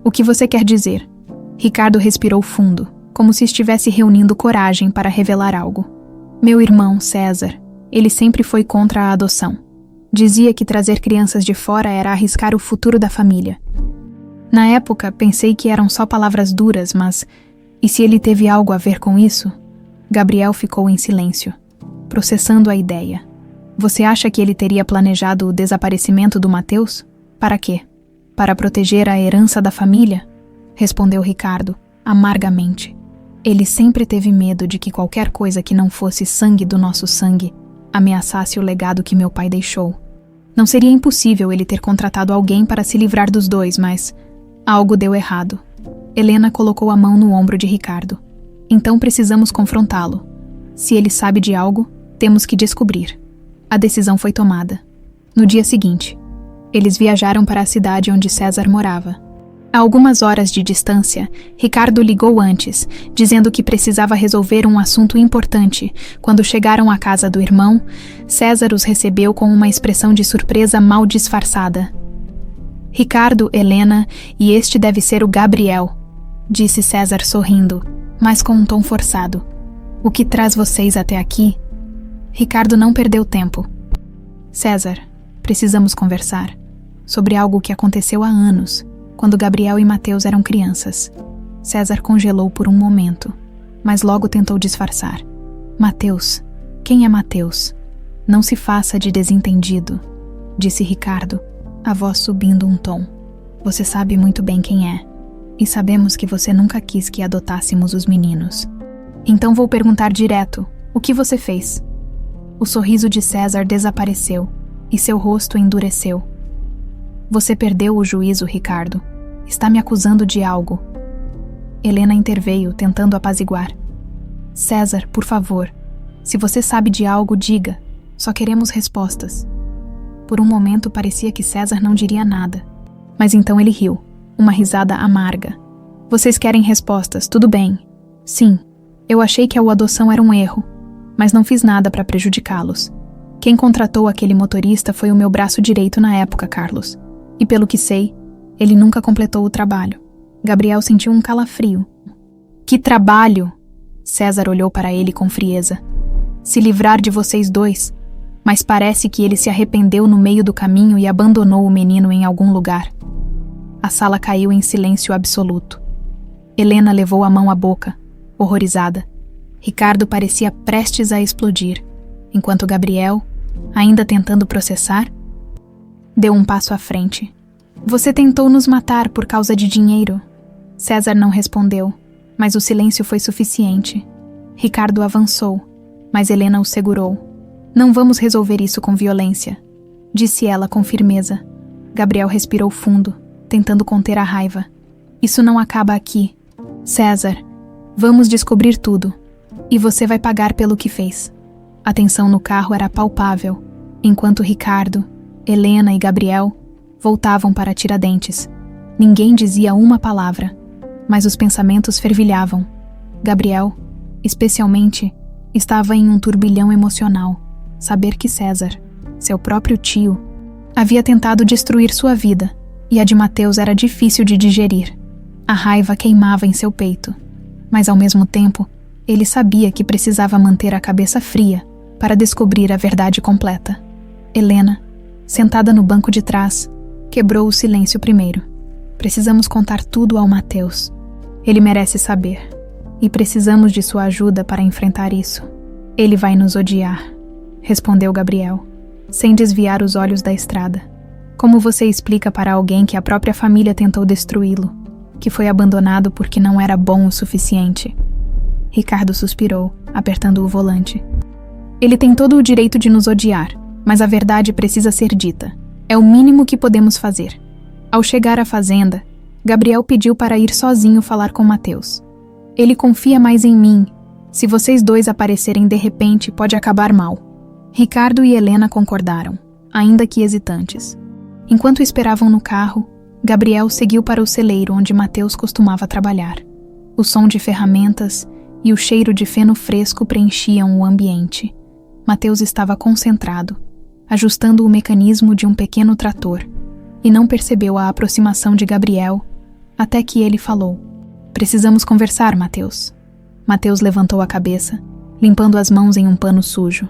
O que você quer dizer? Ricardo respirou fundo, como se estivesse reunindo coragem para revelar algo. Meu irmão, César, ele sempre foi contra a adoção. Dizia que trazer crianças de fora era arriscar o futuro da família. Na época, pensei que eram só palavras duras, mas... E se ele teve algo a ver com isso? Gabriel ficou em silêncio, processando a ideia. Você acha que ele teria planejado o desaparecimento do Mateus? Para quê? Para proteger a herança da família? Respondeu Ricardo, amargamente. Ele sempre teve medo de que qualquer coisa que não fosse sangue do nosso sangue ameaçasse o legado que meu pai deixou. Não seria impossível ele ter contratado alguém para se livrar dos dois, mas... algo deu errado. Helena colocou a mão no ombro de Ricardo. Então precisamos confrontá-lo. Se ele sabe de algo, temos que descobrir. A decisão foi tomada. No dia seguinte, eles viajaram para a cidade onde César morava. A algumas horas de distância, Ricardo ligou antes, dizendo que precisava resolver um assunto importante. Quando chegaram à casa do irmão, César os recebeu com uma expressão de surpresa mal disfarçada. Ricardo, Helena, e este deve ser o Gabriel, disse César sorrindo, mas com um tom forçado. O que traz vocês até aqui? Ricardo não perdeu tempo. César, precisamos conversar sobre algo que aconteceu há anos, quando Gabriel e Mateus eram crianças. César congelou por um momento, mas logo tentou disfarçar. Mateus? Quem é Mateus? Não se faça de desentendido, disse Ricardo, a voz subindo um tom. Você sabe muito bem quem é, e sabemos que você nunca quis que adotássemos os meninos. Então vou perguntar direto, o que você fez? O sorriso de César desapareceu, e seu rosto endureceu. Você perdeu o juízo, Ricardo. Está me acusando de algo. Helena interveio, tentando apaziguar. César, por favor, se você sabe de algo, diga. Só queremos respostas. Por um momento parecia que César não diria nada. Mas então ele riu, uma risada amarga. Vocês querem respostas, tudo bem. Sim, eu achei que a adoção era um erro, mas não fiz nada para prejudicá-los. Quem contratou aquele motorista foi o meu braço direito na época, Carlos. E pelo que sei, ele nunca completou o trabalho. Gabriel sentiu um calafrio. Que trabalho! César olhou para ele com frieza. Se livrar de vocês dois, mas parece que ele se arrependeu no meio do caminho e abandonou o menino em algum lugar. A sala caiu em silêncio absoluto. Helena levou a mão à boca, horrorizada. Ricardo parecia prestes a explodir, enquanto Gabriel, ainda tentando processar, deu um passo à frente. Você tentou nos matar por causa de dinheiro. César não respondeu, mas o silêncio foi suficiente. Ricardo avançou, mas Helena o segurou. Não vamos resolver isso com violência, disse ela com firmeza. Gabriel respirou fundo, tentando conter a raiva. Isso não acaba aqui. César, vamos descobrir tudo. E você vai pagar pelo que fez. A tensão no carro era palpável, enquanto Ricardo, Helena e Gabriel voltavam para Tiradentes. Ninguém dizia uma palavra, mas os pensamentos fervilhavam. Gabriel, especialmente, estava em um turbilhão emocional. Saber que César, seu próprio tio, havia tentado destruir sua vida, e a de Mateus era difícil de digerir. A raiva queimava em seu peito, mas ao mesmo tempo, ele sabia que precisava manter a cabeça fria para descobrir a verdade completa. Helena, sentada no banco de trás, quebrou o silêncio primeiro. Precisamos contar tudo ao Mateus. Ele merece saber, e precisamos de sua ajuda para enfrentar isso. Ele vai nos odiar, respondeu Gabriel, sem desviar os olhos da estrada. Como você explica para alguém que a própria família tentou destruí-lo, que foi abandonado porque não era bom o suficiente? Ricardo suspirou, apertando o volante. Ele tem todo o direito de nos odiar, mas a verdade precisa ser dita. É o mínimo que podemos fazer. Ao chegar à fazenda, Gabriel pediu para ir sozinho falar com Mateus. Ele confia mais em mim. Se vocês dois aparecerem de repente, pode acabar mal. Ricardo e Helena concordaram, ainda que hesitantes. Enquanto esperavam no carro, Gabriel seguiu para o celeiro onde Mateus costumava trabalhar. O som de ferramentas e o cheiro de feno fresco preenchiam o ambiente. Mateus estava concentrado, ajustando o mecanismo de um pequeno trator, e não percebeu a aproximação de Gabriel, até que ele falou. Precisamos conversar, Mateus. Mateus levantou a cabeça, limpando as mãos em um pano sujo.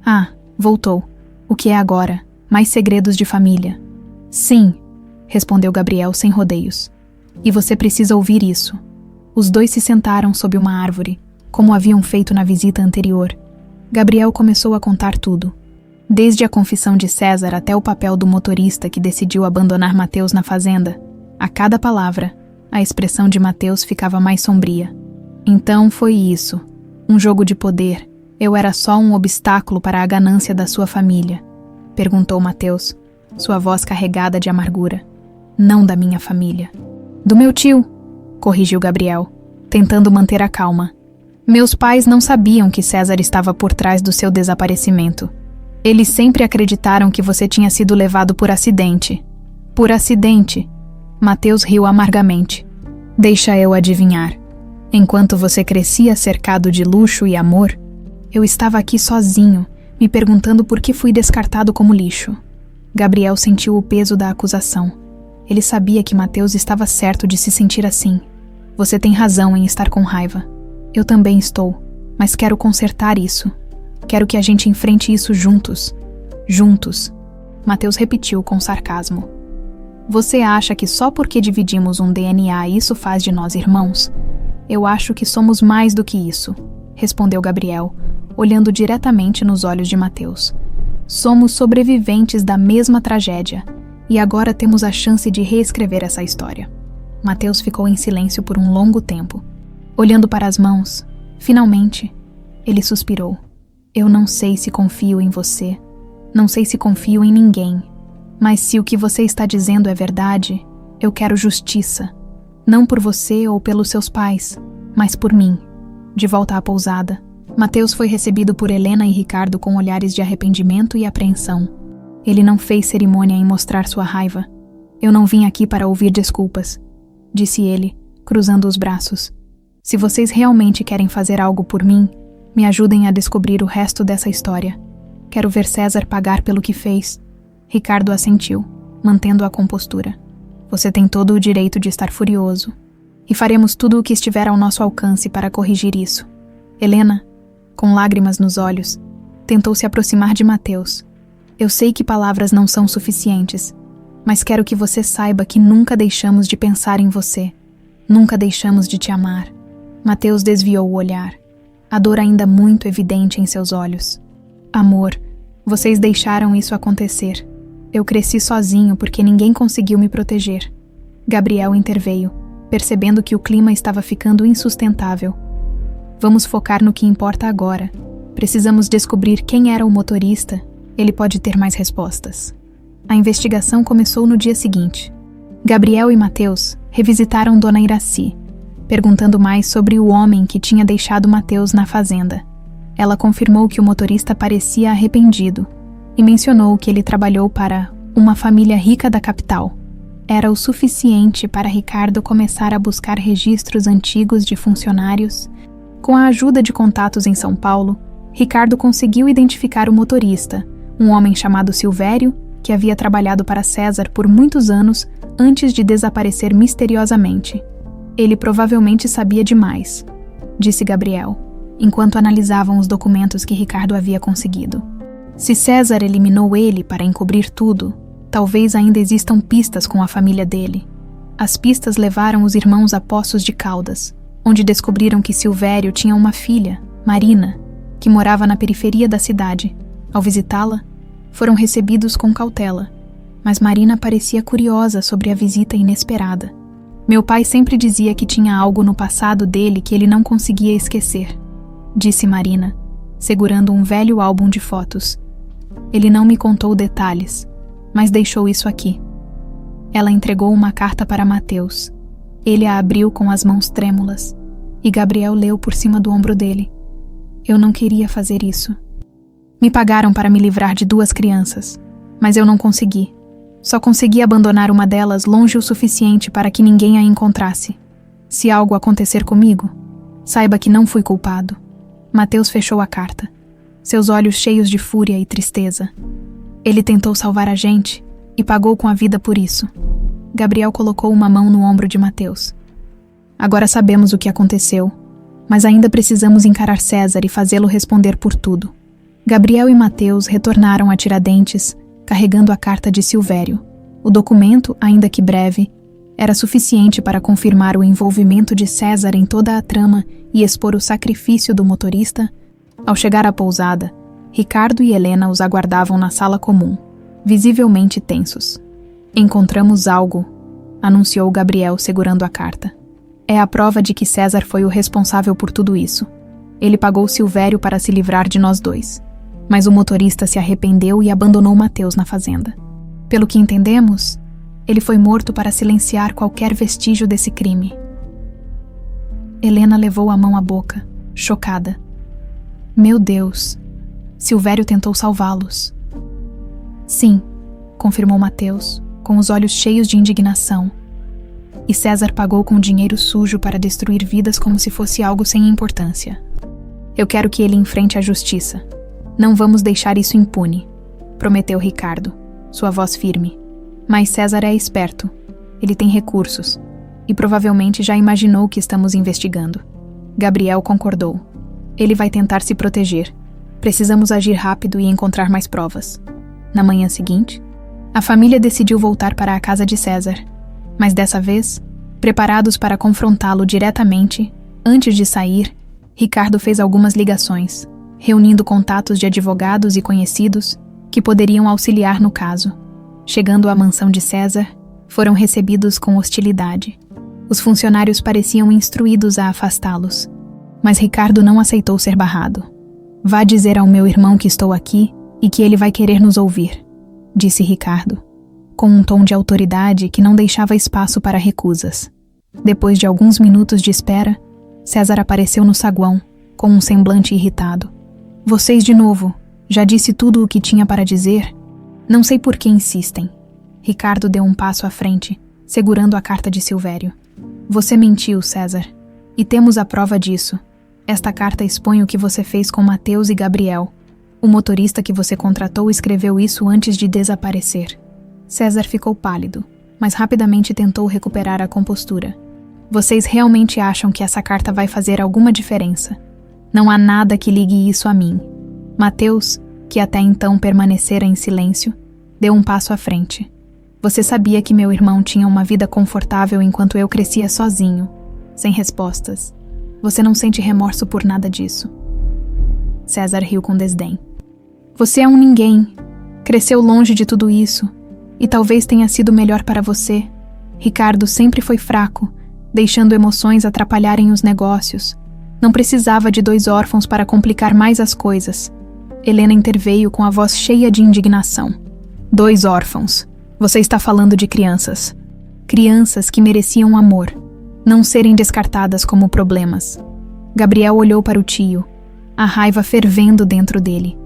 Ah, voltou. O que é agora? Mais segredos de família? Sim, respondeu Gabriel sem rodeios. E você precisa ouvir isso. Os dois se sentaram sob uma árvore, como haviam feito na visita anterior. Gabriel começou a contar tudo. Desde a confissão de César até o papel do motorista que decidiu abandonar Mateus na fazenda. A cada palavra, a expressão de Mateus ficava mais sombria. Então foi isso. Um jogo de poder. Eu era só um obstáculo para a ganância da sua família, perguntou Mateus, sua voz carregada de amargura. Não da minha família. Do meu tio, corrigiu Gabriel, tentando manter a calma. Meus pais não sabiam que César estava por trás do seu desaparecimento. Eles sempre acreditaram que você tinha sido levado por acidente. Por acidente. Mateus riu amargamente. Deixa eu adivinhar. Enquanto você crescia cercado de luxo e amor, eu estava aqui sozinho, me perguntando por que fui descartado como lixo. Gabriel sentiu o peso da acusação. Ele sabia que Mateus estava certo de se sentir assim. Você tem razão em estar com raiva. Eu também estou, mas quero consertar isso. Quero que a gente enfrente isso juntos. Juntos. Mateus repetiu com sarcasmo. Você acha que só porque dividimos um DNA isso faz de nós irmãos? Eu acho que somos mais do que isso, respondeu Gabriel, olhando diretamente nos olhos de Mateus. Somos sobreviventes da mesma tragédia, e agora temos a chance de reescrever essa história. Mateus ficou em silêncio por um longo tempo, olhando para as mãos. Finalmente, ele suspirou. Eu não sei se confio em você, não sei se confio em ninguém, mas se o que você está dizendo é verdade, eu quero justiça. Não por você ou pelos seus pais, mas por mim. De volta à pousada, Mateus foi recebido por Helena e Ricardo com olhares de arrependimento e apreensão. Ele não fez cerimônia em mostrar sua raiva. Eu não vim aqui para ouvir desculpas, disse ele, cruzando os braços. Se vocês realmente querem fazer algo por mim, me ajudem a descobrir o resto dessa história. Quero ver César pagar pelo que fez. Ricardo assentiu, mantendo a compostura. Você tem todo o direito de estar furioso, e faremos tudo o que estiver ao nosso alcance para corrigir isso. Helena, com lágrimas nos olhos, tentou se aproximar de Mateus. Eu sei que palavras não são suficientes, mas quero que você saiba que nunca deixamos de pensar em você. Nunca deixamos de te amar. Mateus desviou o olhar, a dor ainda muito evidente em seus olhos. Amor, vocês deixaram isso acontecer. Eu cresci sozinho porque ninguém conseguiu me proteger. Gabriel interveio, percebendo que o clima estava ficando insustentável. Vamos focar no que importa agora. Precisamos descobrir quem era o motorista. Ele pode ter mais respostas. A investigação começou no dia seguinte. Gabriel e Mateus revisitaram Dona Iraci, perguntando mais sobre o homem que tinha deixado Mateus na fazenda. Ela confirmou que o motorista parecia arrependido e mencionou que ele trabalhou para uma família rica da capital. Era o suficiente para Ricardo começar a buscar registros antigos de funcionários. Com a ajuda de contatos em São Paulo, Ricardo conseguiu identificar o motorista, um homem chamado Silvério, que havia trabalhado para César por muitos anos antes de desaparecer misteriosamente. Ele provavelmente sabia demais, disse Gabriel, enquanto analisavam os documentos que Ricardo havia conseguido. Se César eliminou ele para encobrir tudo, talvez ainda existam pistas com a família dele. As pistas levaram os irmãos a Poços de Caldas, onde descobriram que Silvério tinha uma filha, Marina, que morava na periferia da cidade. Ao visitá-la, foram recebidos com cautela, mas Marina parecia curiosa sobre a visita inesperada. Meu pai sempre dizia que tinha algo no passado dele que ele não conseguia esquecer, disse Marina, segurando um velho álbum de fotos. Ele não me contou detalhes, mas deixou isso aqui. Ela entregou uma carta para Mateus. Ele a abriu com as mãos trêmulas, e Gabriel leu por cima do ombro dele. Eu não queria fazer isso. Me pagaram para me livrar de 2 crianças, mas eu não consegui. Só consegui abandonar uma delas longe o suficiente para que ninguém a encontrasse. Se algo acontecer comigo, saiba que não fui culpado. Mateus fechou a carta, seus olhos cheios de fúria e tristeza. Ele tentou salvar a gente e pagou com a vida por isso. Gabriel colocou uma mão no ombro de Mateus. Agora sabemos o que aconteceu, mas ainda precisamos encarar César e fazê-lo responder por tudo. Gabriel e Mateus retornaram a Tiradentes, carregando a carta de Silvério. O documento, ainda que breve, era suficiente para confirmar o envolvimento de César em toda a trama e expor o sacrifício do motorista. Ao chegar à pousada, Ricardo e Helena os aguardavam na sala comum, visivelmente tensos. Encontramos algo, anunciou Gabriel segurando a carta. É a prova de que César foi o responsável por tudo isso. Ele pagou Silvério para se livrar de nós 2. Mas o motorista se arrependeu e abandonou Mateus na fazenda. Pelo que entendemos, ele foi morto para silenciar qualquer vestígio desse crime. Helena levou a mão à boca, chocada. Meu Deus, Silvério tentou salvá-los. Sim, confirmou Mateus, com os olhos cheios de indignação. E César pagou com dinheiro sujo para destruir vidas como se fosse algo sem importância. Eu quero que ele enfrente a justiça. Não vamos deixar isso impune, prometeu Ricardo, sua voz firme. Mas César é esperto. Ele tem recursos. E provavelmente já imaginou o que estamos investigando. Gabriel concordou. Ele vai tentar se proteger. Precisamos agir rápido e encontrar mais provas. Na manhã seguinte, a família decidiu voltar para a casa de César. Mas dessa vez, preparados para confrontá-lo diretamente, antes de sair, Ricardo fez algumas ligações, reunindo contatos de advogados e conhecidos que poderiam auxiliar no caso. Chegando à mansão de César, foram recebidos com hostilidade. Os funcionários pareciam instruídos a afastá-los, mas Ricardo não aceitou ser barrado. Vá dizer ao meu irmão que estou aqui e que ele vai querer nos ouvir, disse Ricardo, com um tom de autoridade que não deixava espaço para recusas. Depois de alguns minutos de espera, César apareceu no saguão, com um semblante irritado. Vocês de novo, já disse tudo o que tinha para dizer? Não sei por que insistem. Ricardo deu um passo à frente, segurando a carta de Silvério. Você mentiu, César. E temos a prova disso. Esta carta expõe o que você fez com Mateus e Gabriel. O motorista que você contratou escreveu isso antes de desaparecer. César ficou pálido, mas rapidamente tentou recuperar a compostura. Vocês realmente acham que essa carta vai fazer alguma diferença? Não há nada que ligue isso a mim. Mateus, que até então permanecera em silêncio, deu um passo à frente. Você sabia que meu irmão tinha uma vida confortável enquanto eu crescia sozinho, sem respostas. Você não sente remorso por nada disso. César riu com desdém. Você é um ninguém. Cresceu longe de tudo isso. E talvez tenha sido melhor para você. Ricardo sempre foi fraco, deixando emoções atrapalharem os negócios. Não precisava de 2 órfãos para complicar mais as coisas. Helena interveio com a voz cheia de indignação. 2 órfãos. Você está falando de crianças. Crianças que mereciam amor, não serem descartadas como problemas. Gabriel olhou para o tio, a raiva fervendo dentro dele.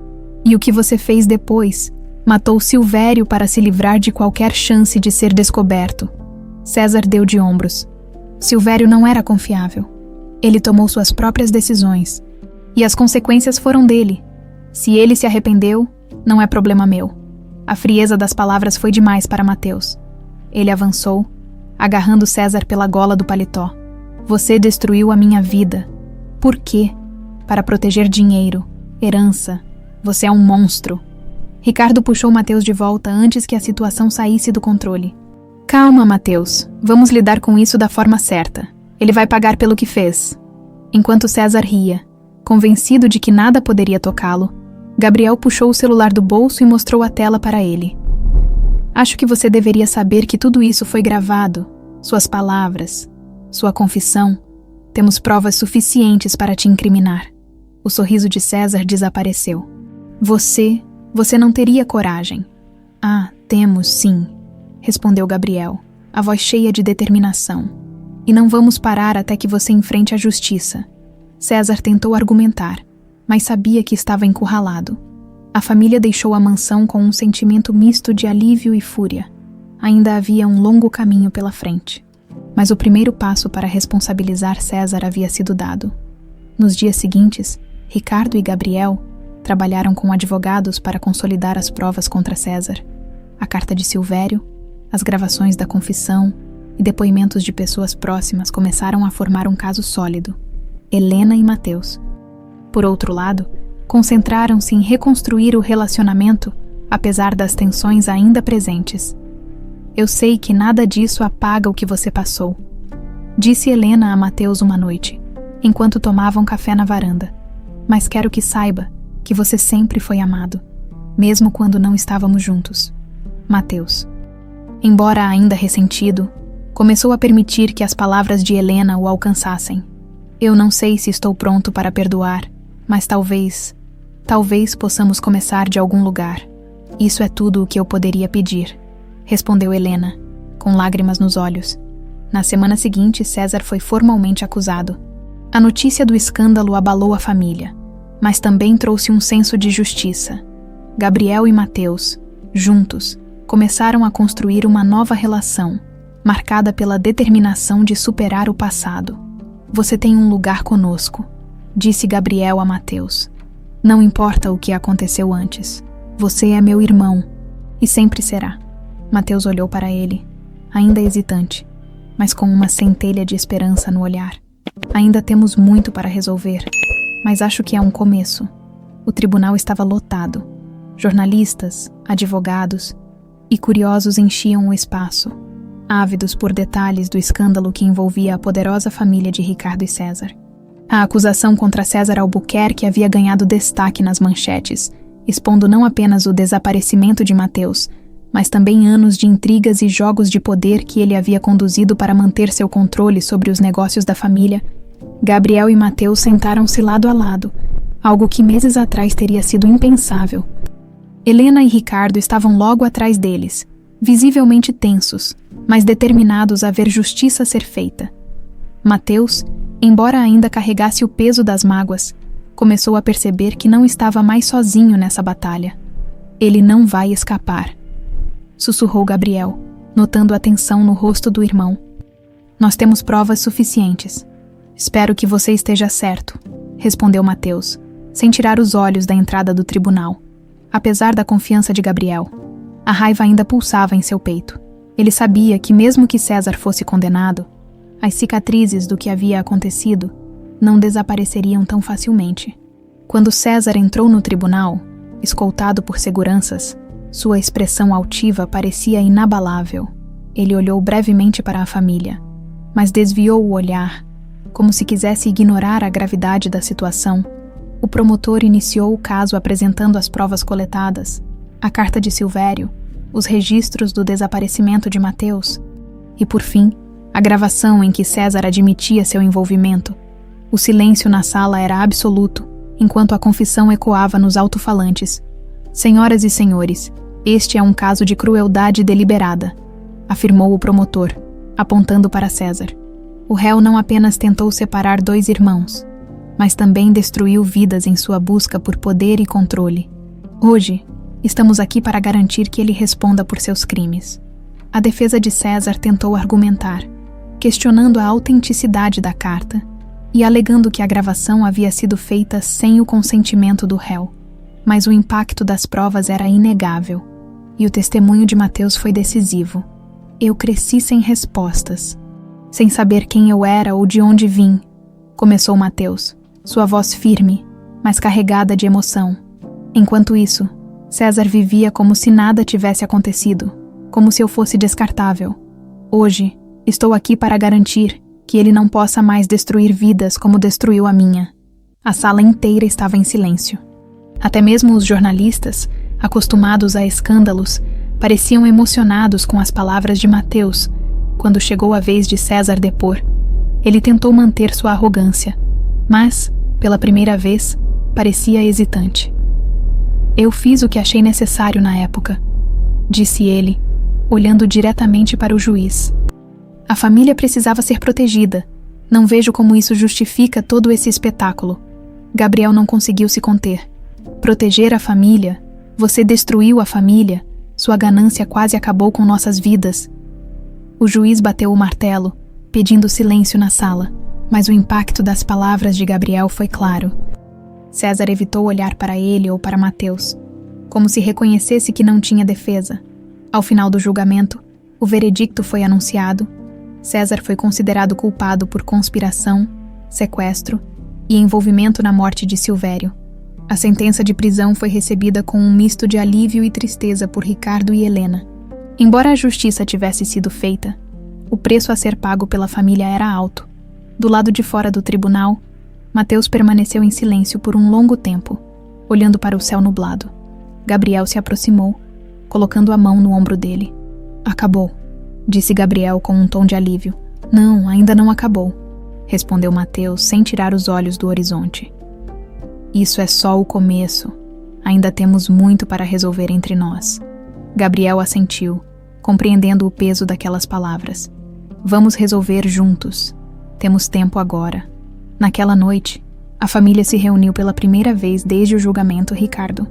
E o que você fez depois? Matou Silvério para se livrar de qualquer chance de ser descoberto. César deu de ombros. Silvério não era confiável. Ele tomou suas próprias decisões. E as consequências foram dele. Se ele se arrependeu, não é problema meu. A frieza das palavras foi demais para Mateus. Ele avançou, agarrando César pela gola do paletó. Você destruiu a minha vida. Por quê? Para proteger dinheiro, herança. Você é um monstro. Ricardo puxou Mateus de volta antes que a situação saísse do controle. Calma, Mateus. Vamos lidar com isso da forma certa. Ele vai pagar pelo que fez. Enquanto César ria, convencido de que nada poderia tocá-lo, Gabriel puxou o celular do bolso e mostrou a tela para ele. Acho que você deveria saber que tudo isso foi gravado. Suas palavras, sua confissão. Temos provas suficientes para te incriminar. O sorriso de César desapareceu. Você não teria coragem. Ah, temos sim, respondeu Gabriel, a voz cheia de determinação. E não vamos parar até que você enfrente a justiça. César tentou argumentar, mas sabia que estava encurralado. A família deixou a mansão com um sentimento misto de alívio e fúria. Ainda havia um longo caminho pela frente. Mas o primeiro passo para responsabilizar César havia sido dado. Nos dias seguintes, Ricardo e Gabriel trabalharam com advogados para consolidar as provas contra César. A carta de Silvério, as gravações da confissão e depoimentos de pessoas próximas começaram a formar um caso sólido. Helena e Mateus. Por outro lado, concentraram-se em reconstruir o relacionamento, apesar das tensões ainda presentes. Eu sei que nada disso apaga o que você passou, disse Helena a Mateus uma noite, enquanto tomavam café na varanda. Mas quero que saiba que você sempre foi amado, mesmo quando não estávamos juntos. Mateus. Embora ainda ressentido, começou a permitir que as palavras de Helena o alcançassem. Eu não sei se estou pronto para perdoar, mas talvez possamos começar de algum lugar. Isso é tudo o que eu poderia pedir, respondeu Helena, com lágrimas nos olhos. Na semana seguinte, César foi formalmente acusado. A notícia do escândalo abalou a família, mas também trouxe um senso de justiça. Gabriel e Mateus, juntos, começaram a construir uma nova relação, marcada pela determinação de superar o passado. Você tem um lugar conosco, disse Gabriel a Mateus. Não importa o que aconteceu antes. Você é meu irmão, e sempre será. Mateus olhou para ele, ainda hesitante, mas com uma centelha de esperança no olhar. Ainda temos muito para resolver, mas acho que é um começo. O tribunal estava lotado. Jornalistas, advogados e curiosos enchiam o espaço, ávidos por detalhes do escândalo que envolvia a poderosa família de Ricardo e César. A acusação contra César Albuquerque havia ganhado destaque nas manchetes, expondo não apenas o desaparecimento de Mateus, mas também anos de intrigas e jogos de poder que ele havia conduzido para manter seu controle sobre os negócios da família. Gabriel e Mateus sentaram-se lado a lado, algo que meses atrás teria sido impensável. Helena e Ricardo estavam logo atrás deles, visivelmente tensos, mas determinados a ver justiça ser feita. Mateus, embora ainda carregasse o peso das mágoas, começou a perceber que não estava mais sozinho nessa batalha. Ele não vai escapar, sussurrou Gabriel, notando a tensão no rosto do irmão. Nós temos provas suficientes. Espero que você esteja certo, respondeu Mateus, sem tirar os olhos da entrada do tribunal. Apesar da confiança de Gabriel, a raiva ainda pulsava em seu peito. Ele sabia que mesmo que César fosse condenado, as cicatrizes do que havia acontecido não desapareceriam tão facilmente. Quando César entrou no tribunal, escoltado por seguranças, sua expressão altiva parecia inabalável. Ele olhou brevemente para a família, mas desviou o olhar, como se quisesse ignorar a gravidade da situação. O promotor iniciou o caso apresentando as provas coletadas, a carta de Silvério, os registros do desaparecimento de Mateus e, por fim, a gravação em que César admitia seu envolvimento. O silêncio na sala era absoluto, enquanto a confissão ecoava nos alto-falantes. Senhoras e senhores, este é um caso de crueldade deliberada, afirmou o promotor, apontando para César. O réu não apenas tentou separar dois irmãos, mas também destruiu vidas em sua busca por poder e controle. Hoje, estamos aqui para garantir que ele responda por seus crimes. A defesa de César tentou argumentar, questionando a autenticidade da carta e alegando que a gravação havia sido feita sem o consentimento do réu. Mas o impacto das provas era inegável, e o testemunho de Mateus foi decisivo. Eu cresci sem respostas, sem saber quem eu era ou de onde vim, começou Mateus, sua voz firme, mas carregada de emoção. Enquanto isso, César vivia como se nada tivesse acontecido, como se eu fosse descartável. Hoje, estou aqui para garantir que ele não possa mais destruir vidas como destruiu a minha. A sala inteira estava em silêncio. Até mesmo os jornalistas, acostumados a escândalos, pareciam emocionados com as palavras de Mateus. Quando chegou a vez de César depor, ele tentou manter sua arrogância, mas, pela primeira vez, parecia hesitante. Eu fiz o que achei necessário na época, disse ele, olhando diretamente para o juiz. A família precisava ser protegida. Não vejo como isso justifica todo esse espetáculo. Gabriel não conseguiu se conter. Proteger a família? Você destruiu a família? Sua ganância quase acabou com nossas vidas. O juiz bateu o martelo, pedindo silêncio na sala, mas o impacto das palavras de Gabriel foi claro. César evitou olhar para ele ou para Mateus, como se reconhecesse que não tinha defesa. Ao final do julgamento, o veredicto foi anunciado. César foi considerado culpado por conspiração, sequestro e envolvimento na morte de Silvério. A sentença de prisão foi recebida com um misto de alívio e tristeza por Ricardo e Helena. Embora a justiça tivesse sido feita, o preço a ser pago pela família era alto. Do lado de fora do tribunal, Mateus permaneceu em silêncio por um longo tempo, olhando para o céu nublado. Gabriel se aproximou, colocando a mão no ombro dele. Acabou, disse Gabriel com um tom de alívio. Não, ainda não acabou, respondeu Mateus sem tirar os olhos do horizonte. Isso é só o começo. Ainda temos muito para resolver entre nós. Gabriel assentiu, compreendendo o peso daquelas palavras. Vamos resolver juntos. Temos tempo agora. Naquela noite, a família se reuniu pela primeira vez desde o julgamento Ricardo.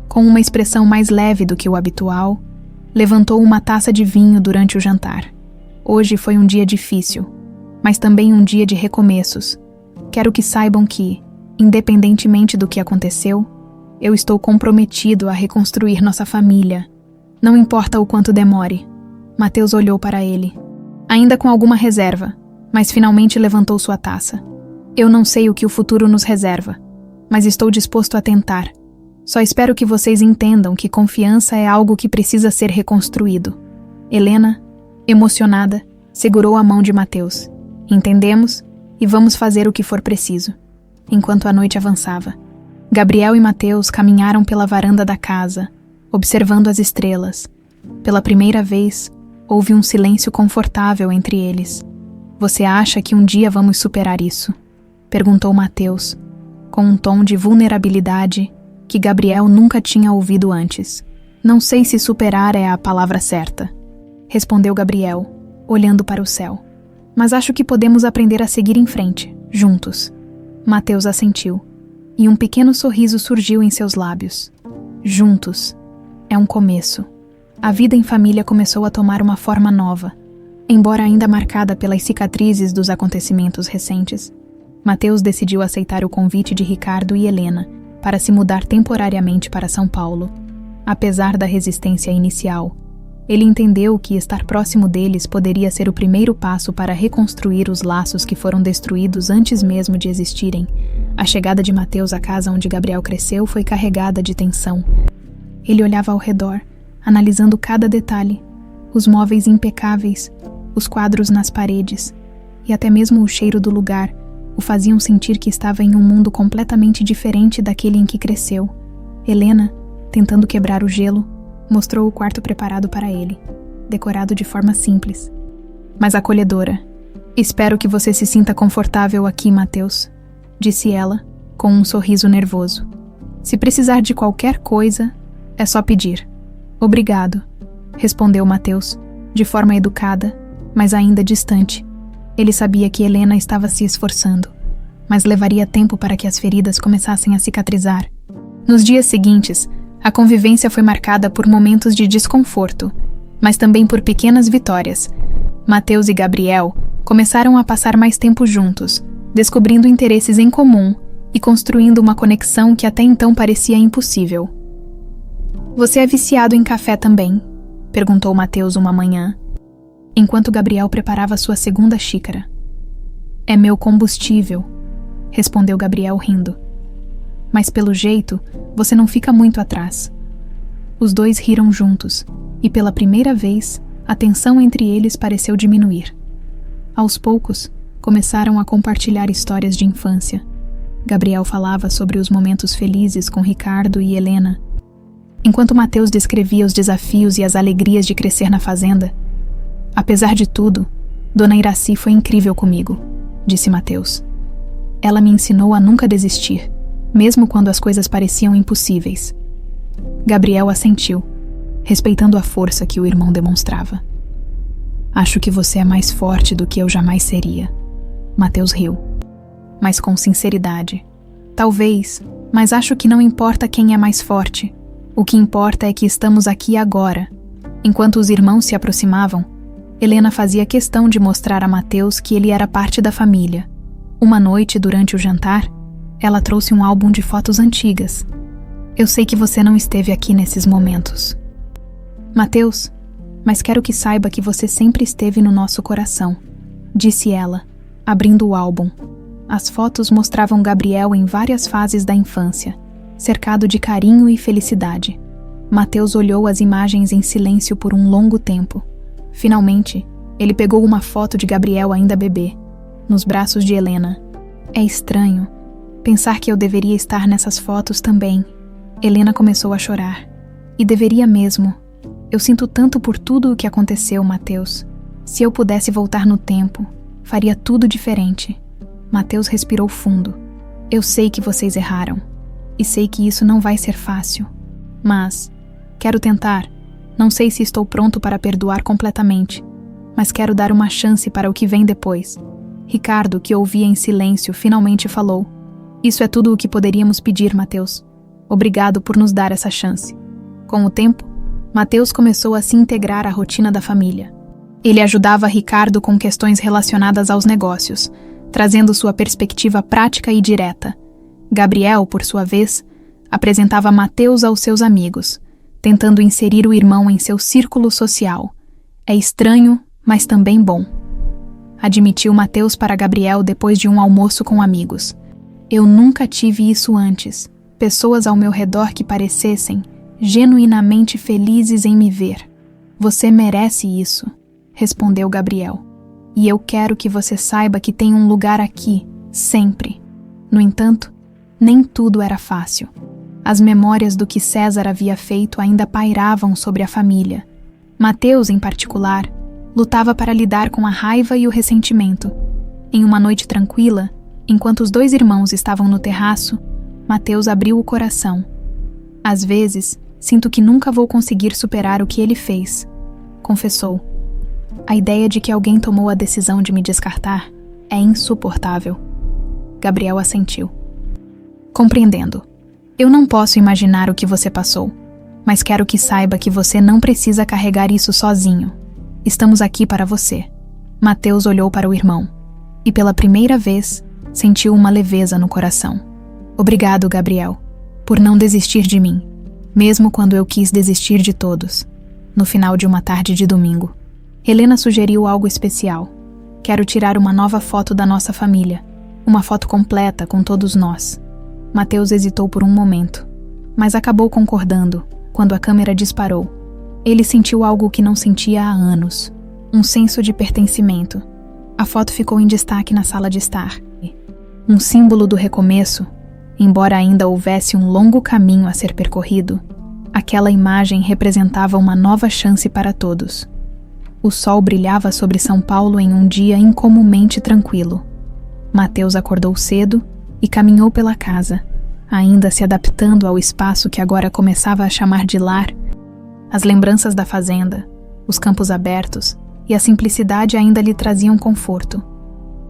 Com uma expressão mais leve do que o habitual, levantou uma taça de vinho durante o jantar. Hoje foi um dia difícil, mas também um dia de recomeços. Quero que saibam que, independentemente do que aconteceu, eu estou comprometido a reconstruir nossa família. Não importa o quanto demore. Mateus olhou para ele, ainda com alguma reserva, mas finalmente levantou sua taça. Eu não sei o que o futuro nos reserva, mas estou disposto a tentar. Só espero que vocês entendam que confiança é algo que precisa ser reconstruído. Helena, emocionada, segurou a mão de Mateus. Entendemos e vamos fazer o que for preciso. Enquanto a noite avançava, Gabriel e Mateus caminharam pela varanda da casa, observando as estrelas. Pela primeira vez, houve um silêncio confortável entre eles. Você acha que um dia vamos superar isso? Perguntou Mateus, com um tom de vulnerabilidade que Gabriel nunca tinha ouvido antes. Não sei se superar é a palavra certa, respondeu Gabriel, olhando para o céu. Mas acho que podemos aprender a seguir em frente, juntos. Mateus assentiu, e um pequeno sorriso surgiu em seus lábios. Juntos. É um começo. A vida em família começou a tomar uma forma nova, embora ainda marcada pelas cicatrizes dos acontecimentos recentes. Mateus decidiu aceitar o convite de Ricardo e Helena para se mudar temporariamente para São Paulo. Apesar da resistência inicial, Ele entendeu que estar próximo deles poderia ser o primeiro passo para reconstruir os laços que foram destruídos antes mesmo de existirem. A chegada de Mateus à casa onde Gabriel cresceu foi carregada de tensão. Ele olhava ao redor, analisando cada detalhe, os móveis impecáveis, os quadros nas paredes, e até mesmo o cheiro do lugar o faziam sentir que estava em um mundo completamente diferente daquele em que cresceu. Helena, tentando quebrar o gelo, mostrou o quarto preparado para ele, decorado de forma simples, mas acolhedora. "Espero que você se sinta confortável aqui, Mateus", disse ela, com um sorriso nervoso. "Se precisar de qualquer coisa, é só pedir." "Obrigado", respondeu Mateus, de forma educada, mas ainda distante. Ele sabia que Helena estava se esforçando, mas levaria tempo para que as feridas começassem a cicatrizar. Nos dias seguintes, a convivência foi marcada por momentos de desconforto, mas também por pequenas vitórias. Mateus e Gabriel começaram a passar mais tempo juntos, descobrindo interesses em comum e construindo uma conexão que até então parecia impossível. "Você é viciado em café também?", perguntou Mateus uma manhã, enquanto Gabriel preparava sua segunda xícara. "É meu combustível", respondeu Gabriel rindo. "Mas pelo jeito, você não fica muito atrás." Os dois riram juntos, e pela primeira vez, a tensão entre eles pareceu diminuir. Aos poucos, começaram a compartilhar histórias de infância. Gabriel falava sobre os momentos felizes com Ricardo e Helena, enquanto Mateus descrevia os desafios e as alegrias de crescer na fazenda. "Apesar de tudo, Dona Iraci foi incrível comigo", disse Mateus. "Ela me ensinou a nunca desistir, mesmo quando as coisas pareciam impossíveis." Gabriel assentiu, respeitando a força que o irmão demonstrava. "Acho que você é mais forte do que eu jamais seria." Mateus riu, mas com sinceridade. "Talvez, mas acho que não importa quem é mais forte. O que importa é que estamos aqui agora." Enquanto os irmãos se aproximavam, Helena fazia questão de mostrar a Mateus que ele era parte da família. Uma noite, durante o jantar, ela trouxe um álbum de fotos antigas. "Eu sei que você não esteve aqui nesses momentos, Mateus, mas quero que saiba que você sempre esteve no nosso coração", disse ela, abrindo o álbum. As fotos mostravam Gabriel em várias fases da infância, cercado de carinho e felicidade. Mateus olhou as imagens em silêncio por um longo tempo. Finalmente, ele pegou uma foto de Gabriel ainda bebê, nos braços de Helena. "É estranho pensar que eu deveria estar nessas fotos também." Helena começou a chorar. "E deveria mesmo. Eu sinto tanto por tudo o que aconteceu, Mateus. Se eu pudesse voltar no tempo, faria tudo diferente." Mateus respirou fundo. "Eu sei que vocês erraram, e sei que isso não vai ser fácil. Mas quero tentar. Não sei se estou pronto para perdoar completamente, mas quero dar uma chance para o que vem depois." Ricardo, que ouvia em silêncio, finalmente falou. "Isso é tudo o que poderíamos pedir, Mateus. Obrigado por nos dar essa chance." Com o tempo, Mateus começou a se integrar à rotina da família. Ele ajudava Ricardo com questões relacionadas aos negócios, trazendo sua perspectiva prática e direta. Gabriel, por sua vez, apresentava Mateus aos seus amigos, tentando inserir o irmão em seu círculo social. "É estranho, mas também bom", admitiu Mateus para Gabriel depois de um almoço com amigos. "Eu nunca tive isso antes. Pessoas ao meu redor que parecessem genuinamente felizes em me ver. Você merece isso", respondeu Gabriel. "E eu quero que você saiba que tem um lugar aqui, sempre." No entanto, nem tudo era fácil. As memórias do que César havia feito ainda pairavam sobre a família. Mateus, em particular, lutava para lidar com a raiva e o ressentimento. Em uma noite tranquila, enquanto os dois irmãos estavam no terraço, Mateus abriu o coração. "Às vezes, sinto que nunca vou conseguir superar o que ele fez", confessou. "A ideia de que alguém tomou a decisão de me descartar é insuportável." Gabriel assentiu. "Compreendendo. Eu não posso imaginar o que você passou, mas quero que saiba que você não precisa carregar isso sozinho. Estamos aqui para você." Mateus olhou para o irmão, e pela primeira vez, sentiu uma leveza no coração. "Obrigado, Gabriel, por não desistir de mim, mesmo quando eu quis desistir de todos." no final de uma tarde de domingo. Helena sugeriu algo especial. Quero tirar uma nova foto da nossa família. Uma foto completa com todos nós. Mateus hesitou por um momento, mas acabou concordando quando a câmera disparou. Ele sentiu algo que não sentia há anos. Um senso de pertencimento. A foto ficou em destaque na sala de estar. Um símbolo do recomeço, embora ainda houvesse um longo caminho a ser percorrido, aquela imagem representava uma nova chance para todos. O sol brilhava sobre São Paulo em um dia incomumente tranquilo. Mateus acordou cedo e caminhou pela casa, ainda se adaptando ao espaço que agora começava a chamar de lar. As lembranças da fazenda, os campos abertos e a simplicidade ainda lhe traziam conforto.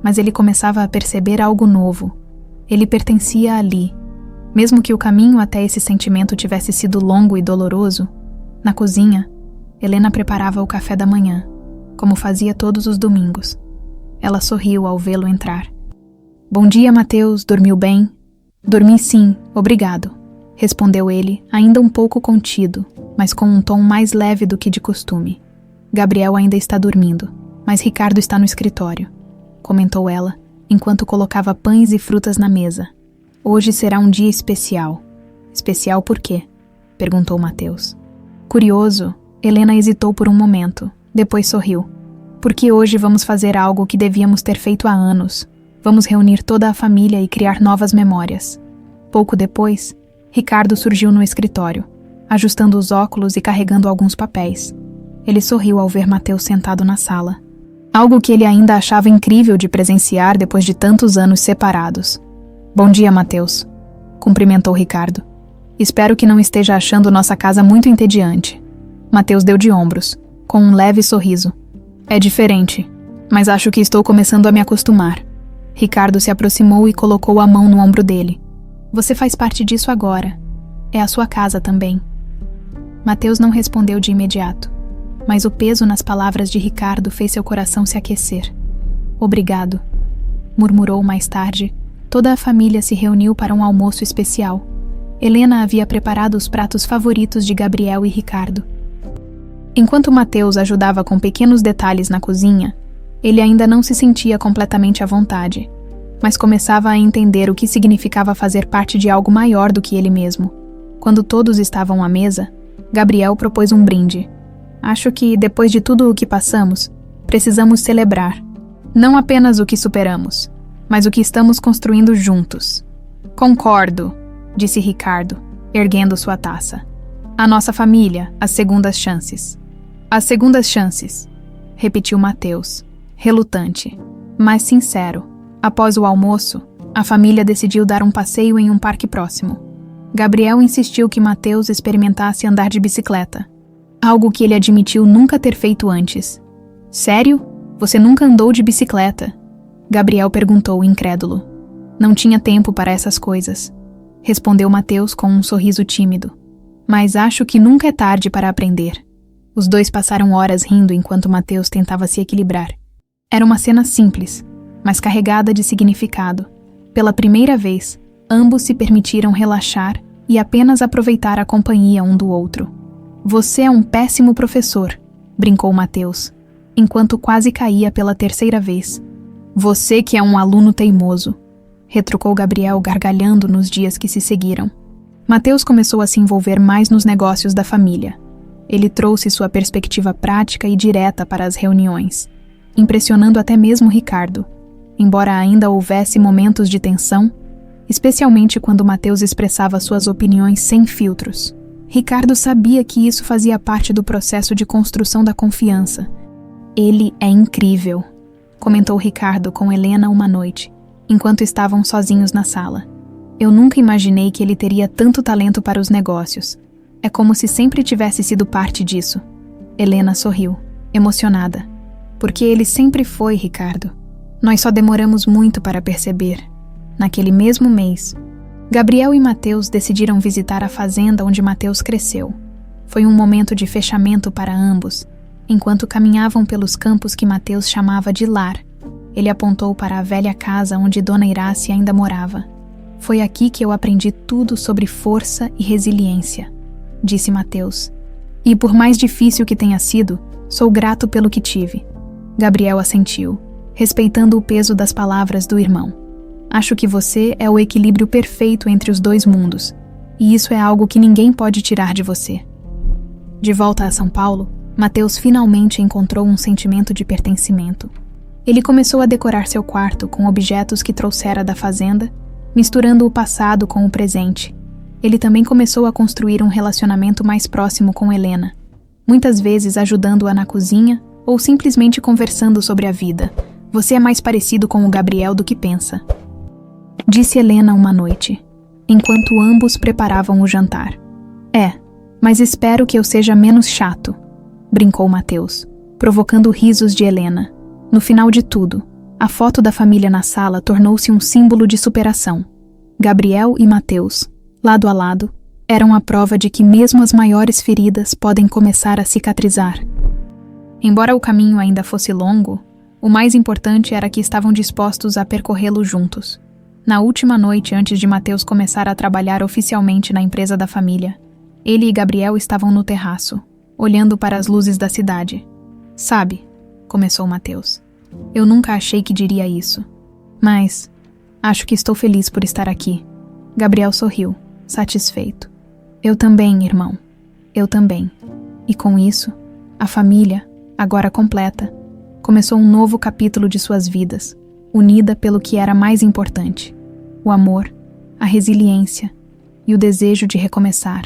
Mas ele começava a perceber algo novo. Ele pertencia ali. Mesmo que o caminho até esse sentimento tivesse sido longo e doloroso, na cozinha, Helena preparava o café da manhã, como fazia todos os domingos. Ela sorriu ao vê-lo entrar. Bom dia, Mateus, dormiu bem? Dormi sim, obrigado, respondeu ele, ainda um pouco contido, mas com um tom mais leve do que de costume. Gabriel ainda está dormindo, mas Ricardo está no escritório, comentou ela, enquanto colocava pães e frutas na mesa. Hoje será um dia especial. Especial por quê? Perguntou Mateus. Curioso, Helena hesitou por um momento, depois sorriu. Porque hoje vamos fazer algo que devíamos ter feito há anos. Vamos reunir toda a família e criar novas memórias. Pouco depois, Ricardo surgiu no escritório, ajustando os óculos e carregando alguns papéis. Ele sorriu ao ver Mateus sentado na sala. Algo que ele ainda achava incrível de presenciar depois de tantos anos separados. Bom dia, Mateus, cumprimentou Ricardo. Espero que não esteja achando nossa casa muito entediante. Mateus deu de ombros, com um leve sorriso. É diferente, mas acho que estou começando a me acostumar. Ricardo se aproximou e colocou a mão no ombro dele. Você faz parte disso agora. É a sua casa também. Mateus não respondeu de imediato, mas o peso nas palavras de Ricardo fez seu coração se aquecer. Obrigado, murmurou mais tarde. Toda a família se reuniu para um almoço especial. Helena havia preparado os pratos favoritos de Gabriel e Ricardo. Enquanto Mateus ajudava com pequenos detalhes na cozinha, ele ainda não se sentia completamente à vontade, mas começava a entender o que significava fazer parte de algo maior do que ele mesmo. Quando todos estavam à mesa, Gabriel propôs um brinde. Acho que, depois de tudo o que passamos, precisamos celebrar. Não apenas o que superamos, mas o que estamos construindo juntos. Concordo, disse Ricardo, erguendo sua taça. A nossa família, as segundas chances. As segundas chances, repetiu Mateus, relutante, mas sincero. Após o almoço, a família decidiu dar um passeio em um parque próximo. Gabriel insistiu que Mateus experimentasse andar de bicicleta, algo que ele admitiu nunca ter feito antes. Sério? Você nunca andou de bicicleta? Gabriel perguntou, incrédulo. Não tinha tempo para essas coisas, respondeu Mateus com um sorriso tímido. Mas acho que nunca é tarde para aprender. Os dois passaram horas rindo enquanto Mateus tentava se equilibrar. Era uma cena simples, mas carregada de significado. Pela primeira vez, ambos se permitiram relaxar e apenas aproveitar a companhia um do outro. Você é um péssimo professor, brincou Mateus, enquanto quase caía pela terceira vez. Você que é um aluno teimoso, retrucou Gabriel gargalhando nos dias que se seguiram. Mateus começou a se envolver mais nos negócios da família. Ele trouxe sua perspectiva prática e direta para as reuniões, impressionando até mesmo Ricardo, embora ainda houvesse momentos de tensão, especialmente quando Mateus expressava suas opiniões sem filtros. Ricardo sabia que isso fazia parte do processo de construção da confiança. Ele é incrível, comentou Ricardo com Helena uma noite, enquanto estavam sozinhos na sala. Eu nunca imaginei que ele teria tanto talento para os negócios. É como se sempre tivesse sido parte disso. Helena sorriu, emocionada. Porque ele sempre foi, Ricardo. Nós só demoramos muito para perceber. Naquele mesmo mês, Gabriel e Mateus decidiram visitar a fazenda onde Mateus cresceu. Foi um momento de fechamento para ambos, enquanto caminhavam pelos campos que Mateus chamava de lar. Ele apontou para a velha casa onde Dona Irácia ainda morava. Foi aqui que eu aprendi tudo sobre força e resiliência, disse Mateus. E por mais difícil que tenha sido, sou grato pelo que tive. Gabriel assentiu, respeitando o peso das palavras do irmão. Acho que você é o equilíbrio perfeito entre os dois mundos, e isso é algo que ninguém pode tirar de você. De volta a São Paulo, Mateus finalmente encontrou um sentimento de pertencimento. Ele começou a decorar seu quarto com objetos que trouxera da fazenda, misturando o passado com o presente. Ele também começou a construir um relacionamento mais próximo com Helena, muitas vezes ajudando-a na cozinha ou simplesmente conversando sobre a vida. Você é mais parecido com o Gabriel do que pensa, disse Helena uma noite, enquanto ambos preparavam o jantar. Mas espero que eu seja menos chato, brincou Mateus, provocando risos de Helena. No final de tudo, a foto da família na sala tornou-se um símbolo de superação. Gabriel e Mateus, lado a lado, eram a prova de que mesmo as maiores feridas podem começar a cicatrizar. Embora o caminho ainda fosse longo, o mais importante era que estavam dispostos a percorrê-lo juntos. Na última noite antes de Mateus começar a trabalhar oficialmente na empresa da família, ele e Gabriel estavam no terraço, olhando para as luzes da cidade. Sabe, começou Mateus, eu nunca achei que diria isso, mas acho que estou feliz por estar aqui. Gabriel sorriu, satisfeito. Eu também, irmão, eu também. E com isso, a família, agora completa, começou um novo capítulo de suas vidas, unida pelo que era mais importante: o amor, a resiliência e o desejo de recomeçar.